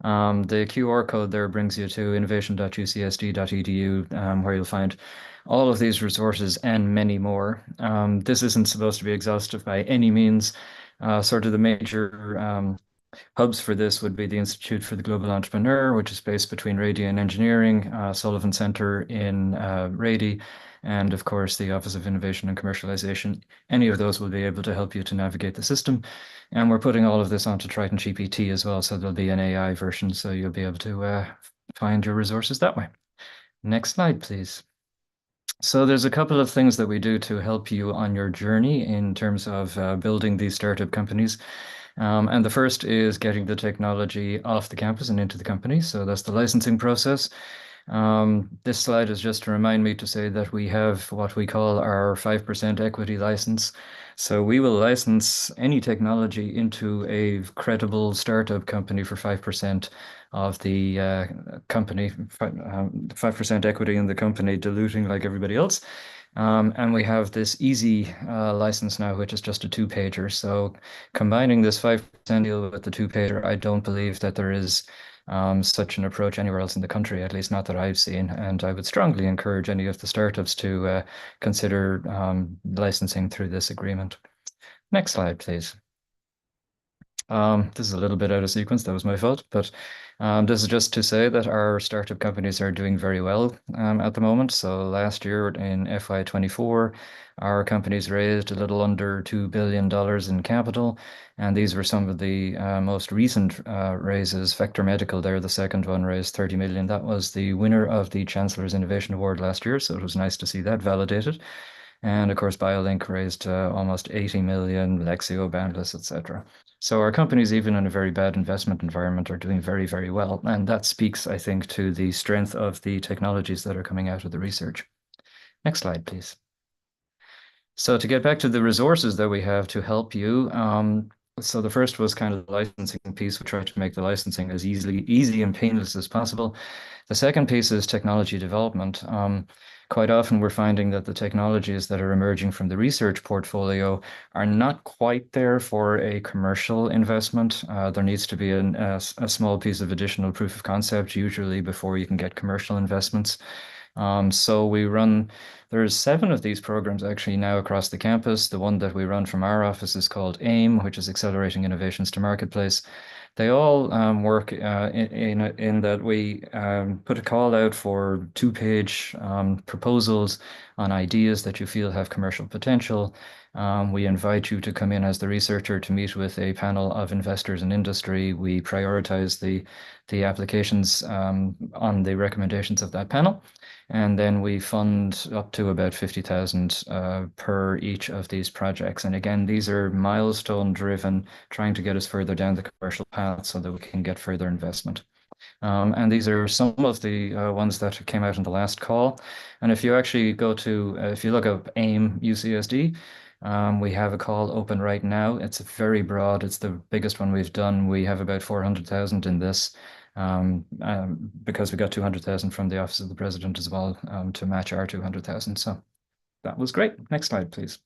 The QR code there brings you to innovation.ucsd.edu, where you'll find all of these resources and many more. This isn't supposed to be exhaustive by any means. Sort of the major hubs for this would be the Institute for the Global Entrepreneur, which is based between Rady and Engineering, Sullivan Center in Rady, and of course the Office of Innovation and Commercialization. Any of those will be able to help you to navigate the system. And we're putting all of this onto Triton GPT as well, so there'll be an AI version, so you'll be able to find your resources that way. Next slide, please. So there's a couple of things that we do to help you on your journey in terms of building these startup companies. And the first is getting the technology off the campus and into the company. So that's the licensing process. This slide is just to remind me to say that we have what we call our 5% equity license. So we will license any technology into a credible startup company for 5% of the company, 5% equity in the company, diluting like everybody else. And we have this easy license now, which is just a 2-pager. So combining this 5% deal with the 2-pager, I don't believe that there is such an approach anywhere else in the country, at least not that I've seen. And I would strongly encourage any of the startups to consider licensing through this agreement. Next slide, please. This is a little bit out of sequence. That was my fault. But this is just to say that our startup companies are doing very well at the moment. So last year in FY24, our companies raised a little under $2 billion in capital. And these were some of the most recent raises. Vector Medical there, the second one, raised 30 million. That was the winner of the Chancellor's Innovation Award last year. So it was nice to see that validated. And of course, BioLink raised almost 80 million, Lexio, Boundless, etc. So our companies, even in a very bad investment environment, are doing very, very well. And that speaks, I think, to the strength of the technologies that are coming out of the research. Next slide, please. So to get back to the resources that we have to help you, so the first was kind of the licensing piece. We tried to make the licensing as easy and painless as possible. The second piece is technology development. Quite often we're finding that the technologies that are emerging from the research portfolio are not quite there for a commercial investment. There needs to be a small piece of additional proof of concept, usually before you can get commercial investments. So there's 7 of these programs actually now across the campus. The one that we run from our office is called AIM, which is Accelerating Innovations to Marketplace. They all work in that we put a call out for 2-page proposals on ideas that you feel have commercial potential. We invite you to come in as the researcher to meet with a panel of investors and industry. We prioritize the applications on the recommendations of that panel. And then we fund up to about 50,000 per each of these projects. And again, these are milestone driven, trying to get us further down the commercial path so that we can get further investment. And these are some of the ones that came out in the last call. And if you actually go to, if you look up AIM UCSD, we have a call open right now. It's very broad. It's the biggest one we've done. We have about 400,000 in this. Because we got 200,000 from the Office of the President as well to match our 200,000. So that was great. Next slide, please.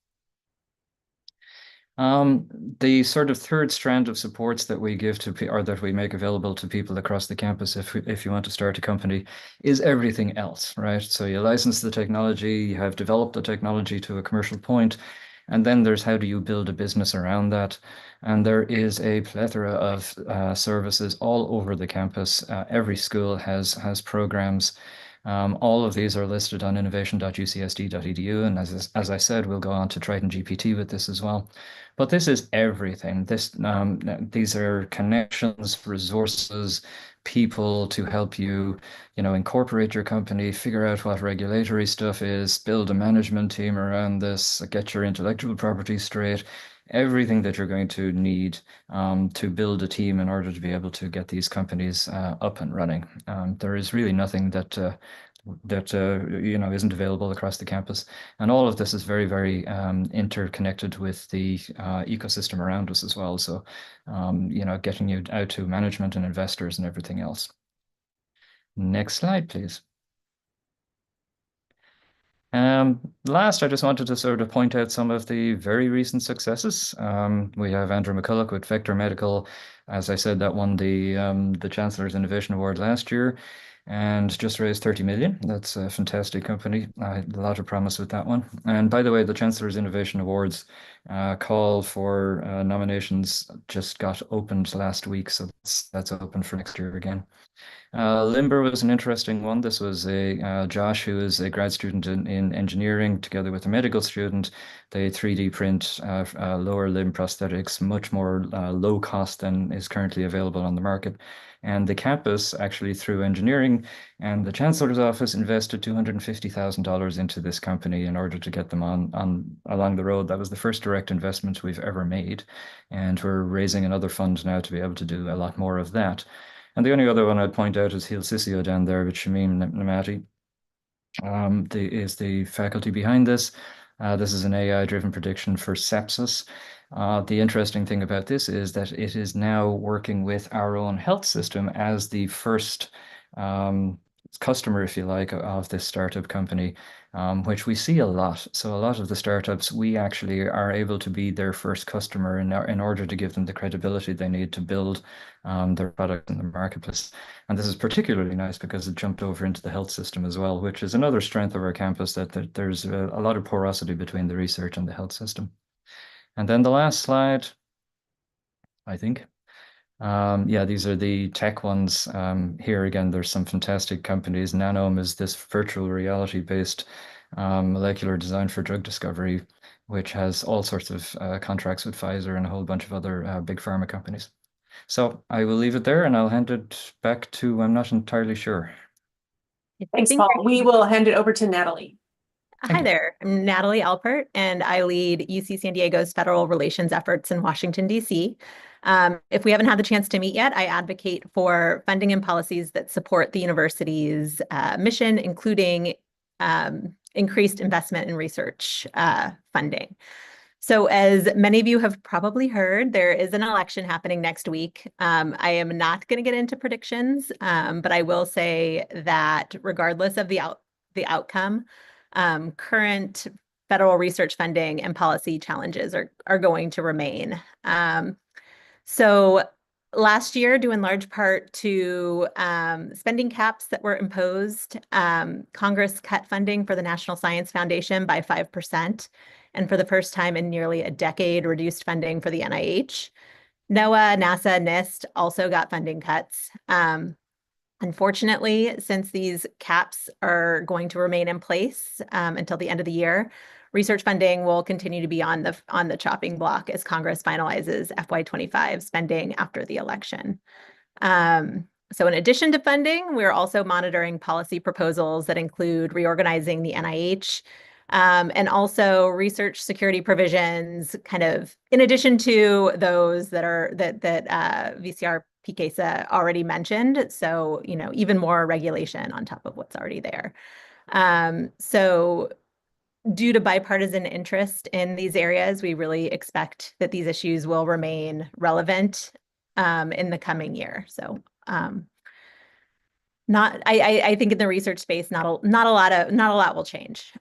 The sort of third strand of supports that we give to, or that we make available to people across the campus if you want to start a company, is everything else, right? So you license the technology, you have developed the technology to a commercial point, and then there's how do you build a business around that? And there is a plethora of services all over the campus. Every school has programs. All of these are listed on innovation.ucsd.edu, and as I said, we'll go on to Triton GPT with this as well. But this is everything. These are connections, resources, people to help you, incorporate your company, figure out what regulatory stuff is, build a management team around this, get your intellectual property straight, everything that you're going to need to build a team in order to be able to get these companies up and running. There is really nothing that isn't available across the campus, and all of this is very, very interconnected with the ecosystem around us as well. So, getting you out to management and investors and everything else. Next slide, please. Last, I just wanted to sort of point out some of the very recent successes. We have Andrew McCulloch with Vector Medical. As I said, that won the Chancellor's Innovation Award last year and just raised 30 million. That's a fantastic company. I had a lot of promise with that one. And by the way, the Chancellor's Innovation Awards call for nominations just got opened last week, so that's open for next year again. Limber was an interesting one. This was Josh, who is a grad student in engineering, together with a medical student. They 3D print lower limb prosthetics, much more low cost than is currently available on the market. And the campus, actually through engineering and the Chancellor's office, invested $250,000 into this company in order to get them on along the road. That was the first direct investment we've ever made. And we're raising another fund now to be able to do a lot more of that. And the only other one I'd point out is Heal Sissio down there with Shamim Namati. Is the faculty behind this. This is an AI-driven prediction for sepsis. The interesting thing about this is that it is now working with our own health system as the first customer, if you like, of this startup company, which we see a lot. So a lot of the startups, we actually are able to be their first customer in order to give them the credibility they need to build their product in the marketplace. And this is particularly nice because it jumped over into the health system as well, which is another strength of our campus, that there's a lot of porosity between the research and the health system. And then the last slide, I think. These are the tech ones. Here again, there's some fantastic companies. Nanome is this virtual reality-based molecular design for drug discovery, which has all sorts of contracts with Pfizer and a whole bunch of other big pharma companies. So I will leave it there and I'll hand it back to, I'm not entirely sure. Thanks, Paul. We will hand it over to Natalie. Hi there, I'm Natalie Alpert, and I lead UC San Diego's federal relations efforts in Washington, D.C. If we haven't had the chance to meet yet, I advocate for funding and policies that support the university's mission, including increased investment in research funding. So as many of you have probably heard, there is an election happening next week. I am not going to get into predictions, but I will say that regardless of the outcome, current federal research funding and policy challenges are going to remain. So last year, due in large part to spending caps that were imposed, Congress cut funding for the National Science Foundation by 5%, and for the first time in nearly a decade, reduced funding for the NIH. NOAA, NASA, NIST also got funding cuts. Unfortunately, since these caps are going to remain in place until the end of the year, research funding will continue to be on the chopping block as Congress finalizes FY25 spending after the election. So in addition to funding, we're also monitoring policy proposals that include reorganizing the NIH and also research security provisions, kind of in addition to those that VCR Peek-Asa already mentioned. So, even more regulation on top of what's already there. So due to bipartisan interest in these areas, we really expect that these issues will remain relevant in the coming year. So I think in the research space, not a lot will change.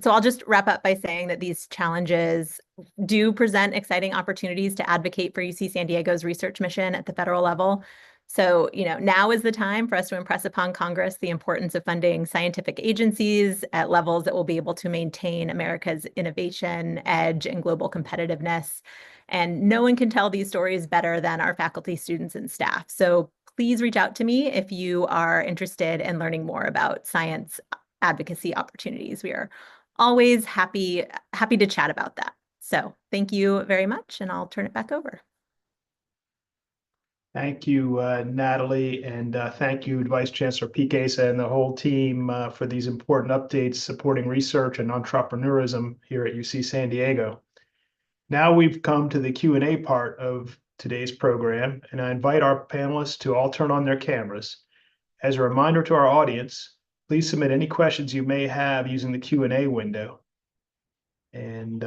So I'll just wrap up by saying that these challenges do present exciting opportunities to advocate for UC San Diego's research mission at the federal level. So, now is the time for us to impress upon Congress the importance of funding scientific agencies at levels that will be able to maintain America's innovation, edge, and global competitiveness. And no one can tell these stories better than our faculty, students, and staff. So please reach out to me if you are interested in learning more about science advocacy opportunities. We are always happy to chat about that. So thank you very much, and I'll turn it back over. Thank you, Natalie, and thank you, Vice Chancellor Peek-Asa and the whole team for these important updates supporting research and entrepreneurism here at UC San Diego. Now we've come to the Q&A part of today's program, and I invite our panelists to all turn on their cameras. As a reminder to our audience, please submit any questions you may have using the Q&A window. And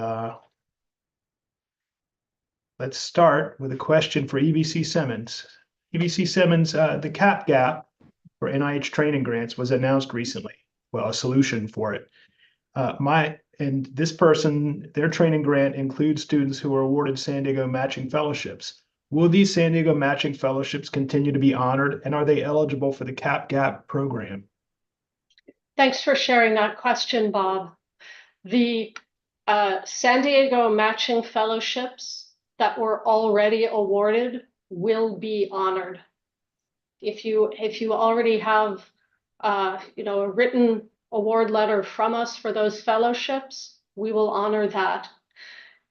let's start with a question for EVC Simmons. EVC Simmons, the cap gap for NIH training grants was announced recently. Well, a solution for it. And this person, their training grant includes students who are awarded San Diego matching fellowships. Will these San Diego matching fellowships continue to be honored, and are they eligible for the cap gap program? Thanks for sharing that question, Bob. The San Diego matching fellowships that were already awarded will be honored. If you already have a written award letter from us for those fellowships, we will honor that.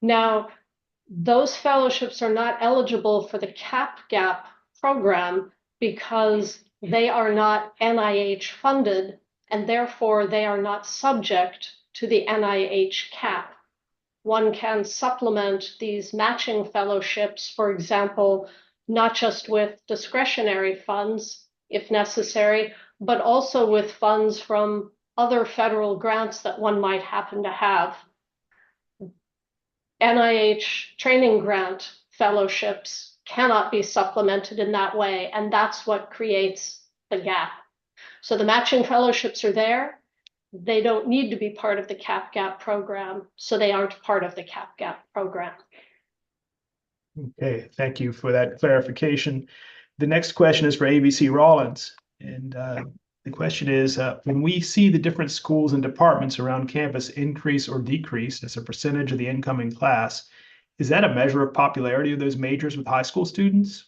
Now, those fellowships are not eligible for the cap gap program because they are not NIH funded, and therefore they are not subject to the NIH cap. One can supplement these matching fellowships, for example, not just with discretionary funds, if necessary, but also with funds from other federal grants that one might happen to have. NIH training grant fellowships cannot be supplemented in that way, and that's what creates the gap. So the matching fellowships are there. They don't need to be part of the cap gap program, so they aren't part of the cap gap program. Okay, thank you for that clarification. The next question is for ABC Rollins. And the question is, when we see the different schools and departments around campus increase or decrease as a percentage of the incoming class, is that a measure of popularity of those majors with high school students?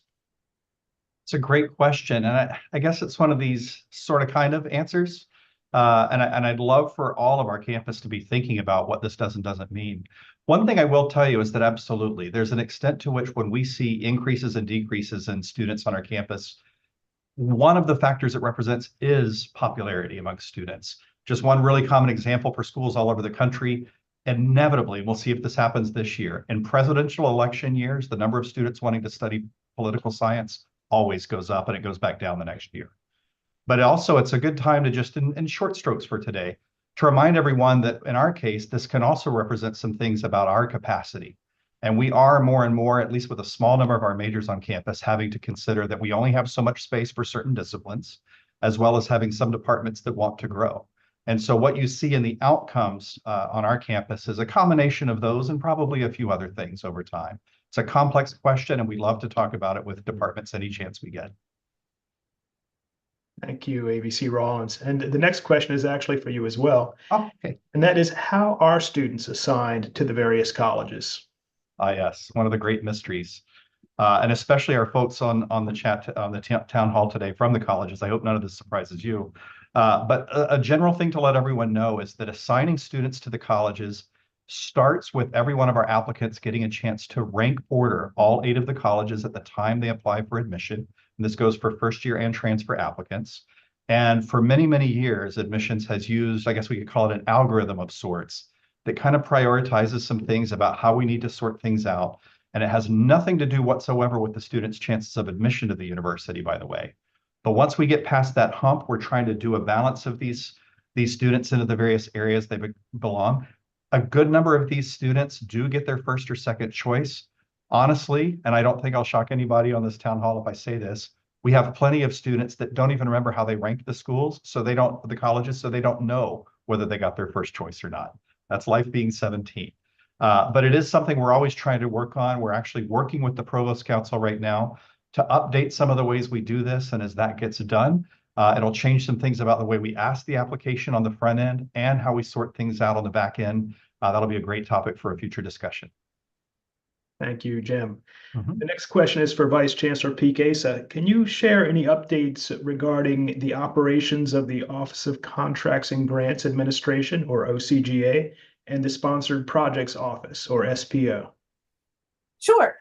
It's a great question. And I guess it's one of these sort of kind of answers. And I'd love for all of our campus to be thinking about what this does and doesn't mean. One thing I will tell you is that absolutely, there's an extent to which when we see increases and decreases in students on our campus, one of the factors it represents is popularity among students. Just one really common example for schools all over the country, inevitably, we'll see if this happens this year. In presidential election years, the number of students wanting to study political science always goes up, and it goes back down the next year. But also, it's a good time to just, in short strokes for today, to remind everyone that in our case, this can also represent some things about our capacity. And we are more and more, at least with a small number of our majors on campus, having to consider that we only have so much space for certain disciplines, as well as having some departments that want to grow. And so what you see in the outcomes on our campus is a combination of those and probably a few other things over time. It's a complex question, and we love to talk about it with departments any chance we get. Thank you, ABC Rollins. And the next question is actually for you as well. Oh, okay. And that is, how are students assigned to the various colleges? Yes, one of the great mysteries. And especially our folks on the chat, on the town hall today from the colleges. I hope none of this surprises you. But a general thing to let everyone know is that assigning students to the colleges starts with every one of our applicants getting a chance to rank order all 8 of the colleges at the time they apply for admission. And this goes for first year and transfer applicants. And for many, many years, admissions has used, I guess we could call it an algorithm of sorts that kind of prioritizes some things about how we need to sort things out. And it has nothing to do whatsoever with the student's chances of admission to the university, by the way. But once we get past that hump, we're trying to do a balance of these students into the various areas they belong. A good number of these students do get their first or second choice. Honestly, and I don't think I'll shock anybody on this town hall if I say this, we have plenty of students that don't even remember how they ranked the schools, the colleges, so they don't know whether they got their first choice or not. That's life being 17. But it is something we're always trying to work on. We're actually working with the Provost Council right now to update some of the ways we do this. And as that gets done, it'll change some things about the way we ask the application on the front end and how we sort things out on the back end. That'll be a great topic for a future discussion. Thank you, Jim. The next question is for Vice Chancellor Peek-Asa. Can you share any updates regarding the operations of the Office of Contracts and Grants Administration, or OCGA, and the Sponsored Projects Office, or SPO? Sure.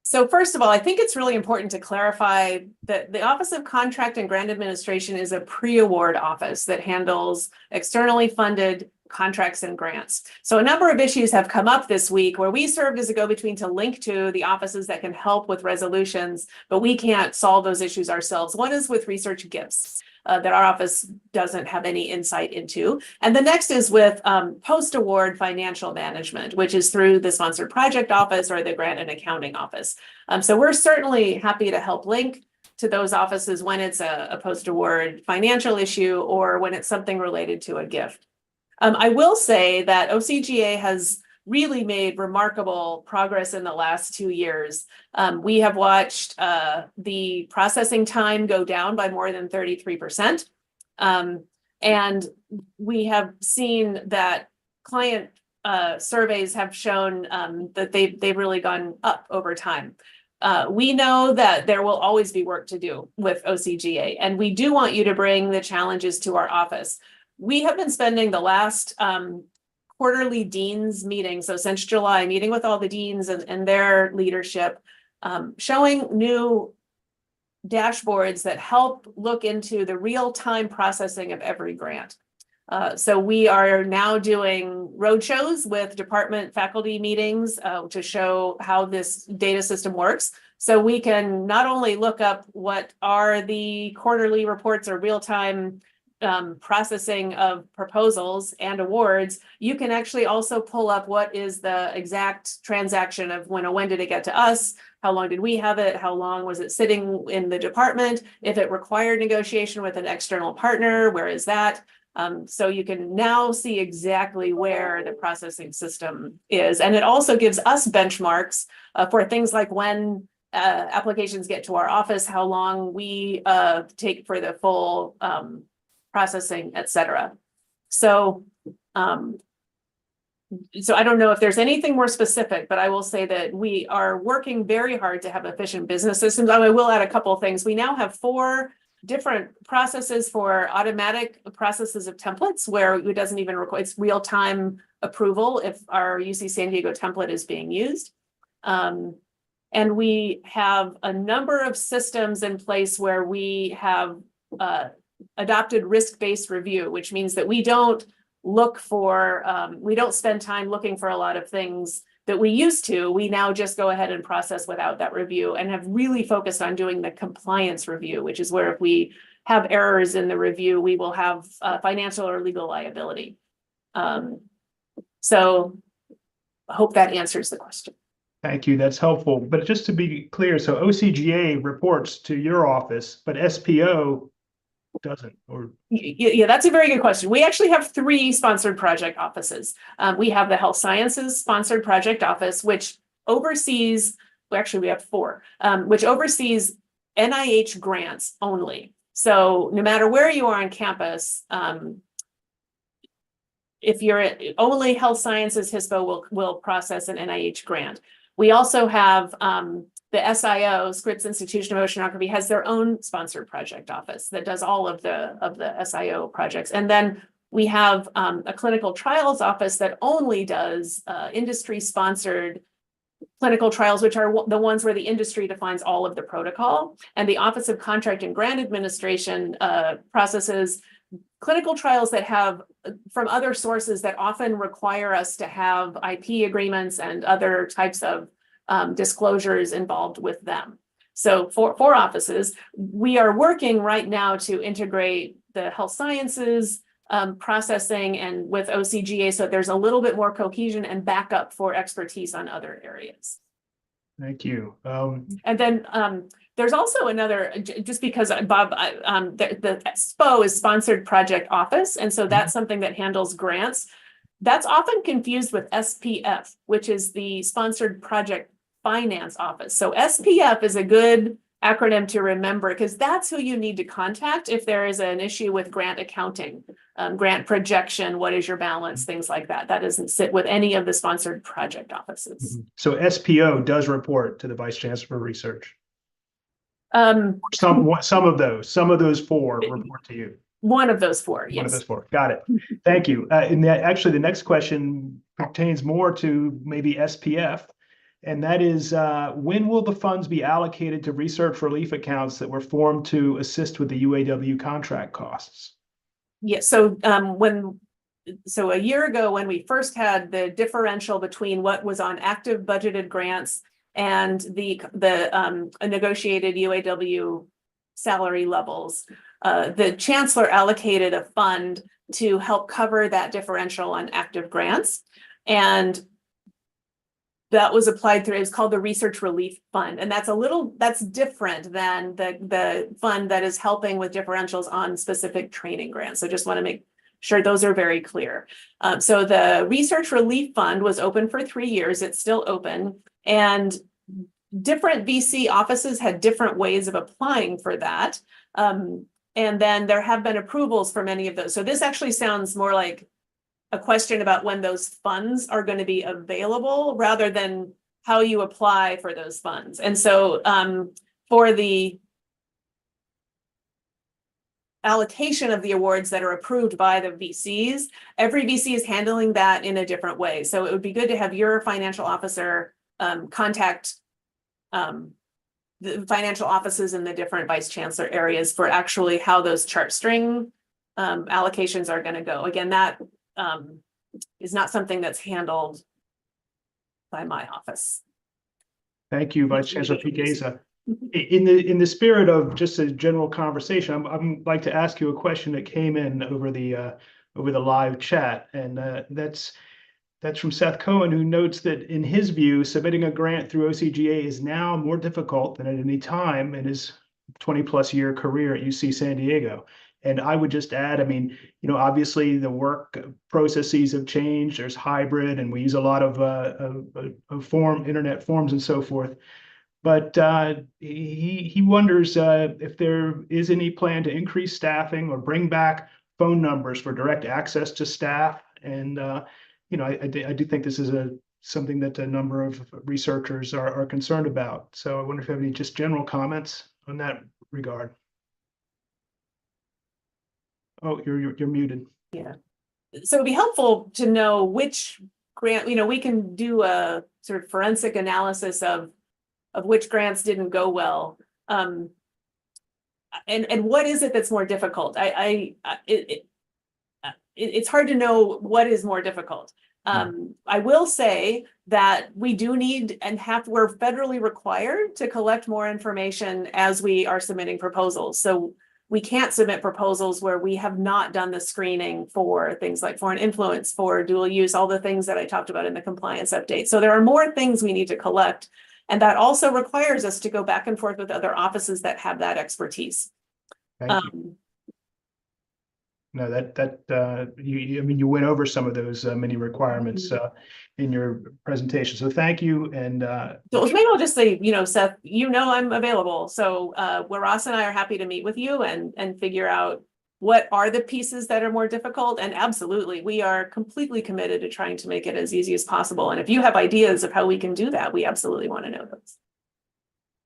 So first of all, I think it's really important to clarify that the Office of Contract and Grant Administration is a pre-award office that handles externally funded contracts and grants. So a number of issues have come up this week where we served as a go-between to link to the offices that can help with resolutions, but we can't solve those issues ourselves. One is with research gifts that our office doesn't have any insight into. And the next is with post-award financial management, which is through the Sponsored Project Office or the Grant and Accounting Office. So we're certainly happy to help link to those offices when it's a post-award financial issue or when it's something related to a gift. I will say that OCGA has really made remarkable progress in the last 2 years. We have watched the processing time go down by more than 33%. And we have seen that client surveys have shown that they've really gone up over time. We know that there will always be work to do with OCGA, and we do want you to bring the challenges to our office. We have been spending the last quarterly deans meeting, so since July, meeting with all the deans and their leadership, showing new dashboards that help look into the real-time processing of every grant. So we are now doing roadshows with department faculty meetings to show how this data system works. So we can not only look up what are the quarterly reports or real-time processing of proposals and awards, you can actually also pull up what is the exact transaction of when did it get to us, how long did we have it, how long was it sitting in the department, if it required negotiation with an external partner, where is that? So you can now see exactly where the processing system is. And it also gives us benchmarks for things like when applications get to our office, how long we take for the full processing, et cetera. So I don't know if there's anything more specific, but I will say that we are working very hard to have efficient business systems. I will add a couple of things. We now have 4 different processes for automatic processes of templates where it doesn't even require, it's real-time approval if our UC San Diego template is being used. And we have a number of systems in place where we have adopted risk-based review, which means that we don't look for, we don't spend time looking for a lot of things that we used to. We now just go ahead and process without that review and have really focused on doing the compliance review, which is where if we have errors in the review, we will have financial or legal liability. So I hope that answers the question. Thank you. That's helpful. But just to be clear, so OCGA reports to your office, but SPO doesn't, or yeah, that's a very good question. We actually have 3 sponsored project offices. We have the Health Sciences Sponsored Project Office, which oversees, well, actually we have 4, which oversees NIH grants only. So no matter where you are on campus, if you're at only Health Sciences, HISPO will process an NIH grant. We also have the SIO, Scripps Institution of Oceanography, has their own sponsored project office that does all of the SIO projects. And then we have a clinical trials office that only does industry-sponsored clinical trials, which are the ones where the industry defines all of the protocol. And the Office of Contract and Grant Administration processes clinical trials that have from other sources that often require us to have IP agreements and other types of disclosures involved with them. So for 4 offices, we are working right now to integrate the health sciences processing and with OCGA, so there's a little bit more cohesion and backup for expertise on other areas. Thank you. And then there's also another, just because Bob, the SPO is Sponsored Project Office. And so that's something that handles grants. That's often confused with SPF, which is the Sponsored Project Finance Office. So SPF is a good acronym to remember because that's who you need to contact if there is an issue with grant accounting, grant projection, what is your balance, things like that. That doesn't sit with any of the sponsored project offices. So SPO does report to the Vice Chancellor for Research. Um, Some of those four report to you. One of those four, yes. One of those four. Got it. Thank you. And actually, the next question pertains more to maybe SPF. And that is, when will the funds be allocated to research relief accounts that were formed to assist with the UAW contract costs? Yeah, so a year ago, when we first had the differential between what was on active budgeted grants and the negotiated UAW salary levels, the Chancellor allocated a fund to help cover that differential on active grants. And that was applied through, it's called the Research Relief Fund. And that's different than the fund that is helping with differentials on specific training grants. So just want to make sure those are very clear. So the Research Relief Fund was open for 3 years. It's still open. And different VC offices had different ways of applying for that. And then there have been approvals for many of those. So this actually sounds more like a question about when those funds are going to be available rather than how you apply for those funds. And so for the allocation of the awards that are approved by the VCs, every VC is handling that in a different way. So it would be good to have your financial officer contact the financial offices in the different vice chancellor areas for actually how those chart string allocations are going to go. Again, that is not something that's handled by my office. Thank you, Vice Chancellor Peek-Asa. In the spirit of just a general conversation, I'd like to ask you a question that came in over the live chat, and that's from Seth Cohen, who notes that in his view, submitting a grant through OCGA is now more difficult than at any time in his 20+ year career at UC San Diego. And I would just add, I mean, obviously the work processes have changed. There's hybrid, and we use a lot of internet forms and so forth. But he wonders if there is any plan to increase staffing or bring back phone numbers for direct access to staff. And I do think this is something that a number of researchers are concerned about. So I wonder if you have any just general comments on that regard. Oh, you're muted. Yeah. So it'd be helpful to know which grant, we can do a sort of forensic analysis of which grants didn't go well. And what is it that's more difficult? It's hard to know what is more difficult. I will say that we do need we're federally required to collect more information as we are submitting proposals. So we can't submit proposals where we have not done the screening for things like foreign influence, for dual use, all the things that I talked about in the compliance update. So there are more things we need to collect. And that also requires us to go back and forth with other offices that have that expertise. Thank you. No, you went over some of those many requirements in your presentation. So thank you. And so maybe I'll just say, Seth, I'm available. So Ross and I are happy to meet with you and figure out what are the pieces that are more difficult. And absolutely, we are completely committed to trying to make it as easy as possible. And if you have ideas of how we can do that, we absolutely want to know those.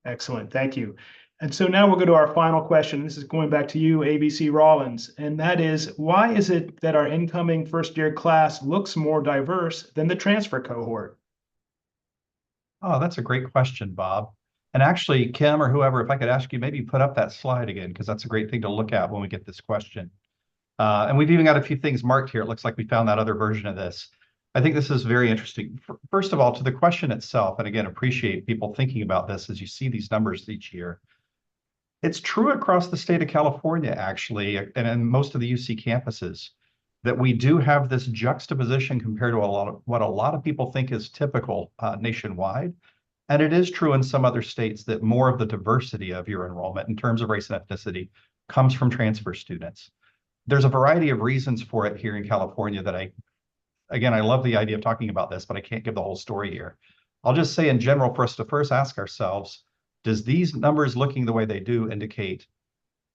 Excellent. Thank you. And so now we'll go to our final question. This is going back to you, ABC Rawlins, and that is, why is it that our incoming first-year class looks more diverse than the transfer cohort? Oh, that's a great question, Bob. And actually, Kim or whoever, if I could ask you, maybe put up that slide again, because that's a great thing to look at when we get this question. And we've even got a few things marked here. It looks like we found that other version of this. I think this is very interesting. First of all, to the question itself, and again, appreciate people thinking about this as you see these numbers each year. It's true across the state of California, actually, and in most of the UC campuses, that we do have this juxtaposition compared to what a lot of people think is typical nationwide. And it is true in some other states that more of the diversity of your enrollment in terms of race and ethnicity comes from transfer students. There's a variety of reasons for it here in California that I love the idea of talking about this, but I can't give the whole story here. I'll just say in general for us to first ask ourselves, does these numbers looking the way they do indicate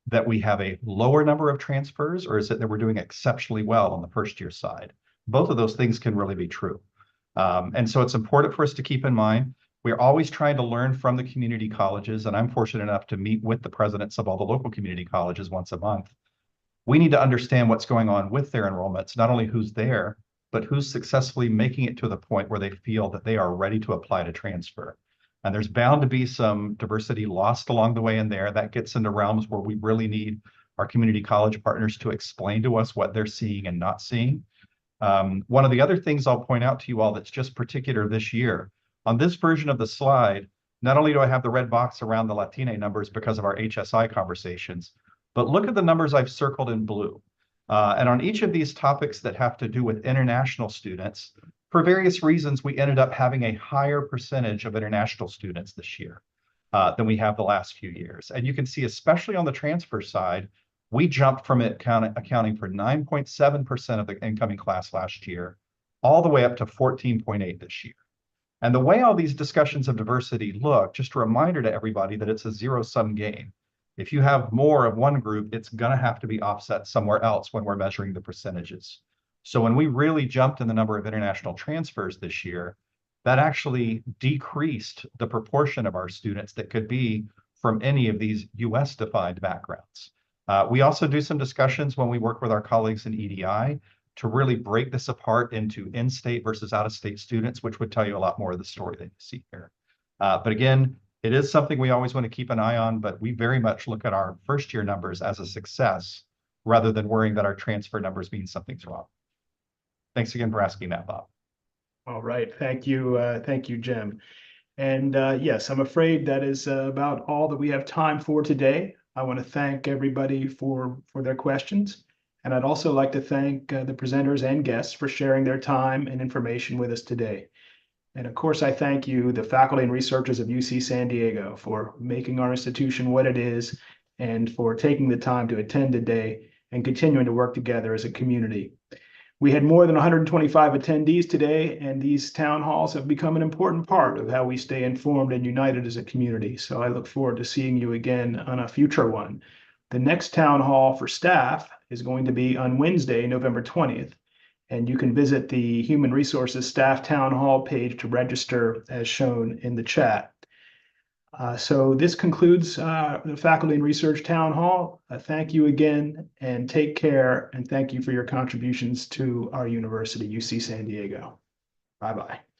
that we have a lower number of transfers, or is it that we're doing exceptionally well on the first year side? Both of those things can really be true. And so it's important for us to keep in mind, we're always trying to learn from the community colleges, and I'm fortunate enough to meet with the presidents of all the local community colleges once a month. We need to understand what's going on with their enrollments, not only who's there, but who's successfully making it to the point where they feel that they are ready to apply to transfer. And there's bound to be some diversity lost along the way in there. That gets into realms where we really need our community college partners to explain to us what they're seeing and not seeing. One of the other things I'll point out to you all that's just particular this year, on this version of the slide, not only do I have the red box around the Latina numbers because of our HSI conversations, but look at the numbers I've circled in blue. And on each of these topics that have to do with international students, for various reasons, we ended up having a higher percentage of international students this year than we have the last few years. And you can see, especially on the transfer side, we jumped from it accounting for 9.7% of the incoming class last year, all the way up to 14.8% this year. And the way all these discussions of diversity look, just a reminder to everybody that it's a zero-sum game. If you have more of one group, it's going to have to be offset somewhere else when we're measuring the percentages. So when we really jumped in the number of international transfers this year, that actually decreased the proportion of our students that could be from any of these US-defined backgrounds. We also do some discussions when we work with our colleagues in EDI to really break this apart into in-state versus out-of-state students, which would tell you a lot more of the story that you see here. But again, it is something we always want to keep an eye on, but we very much look at our first-year numbers as a success rather than worrying that our transfer numbers mean something's wrong. Thanks again for asking that, Bob. All right, thank you, Jim. And yes, I'm afraid that is about all that we have time for today. I want to thank everybody for their questions. And I'd also like to thank the presenters and guests for sharing their time and information with us today. And of course, I thank you, the faculty and researchers of UC San Diego, for making our institution what it is and for taking the time to attend today and continuing to work together as a community. We had more than 125 attendees today, and these town halls have become an important part of how we stay informed and united as a community. So I look forward to seeing you again on a future one. The next town hall for staff is going to be on Wednesday, November 20th. And you can visit the Human Resources Staff Town Hall page to register as shown in the chat. So this concludes the Faculty and Research Town Hall. Thank you again and take care. And thank you for your contributions to our university, UC San Diego. Bye-bye.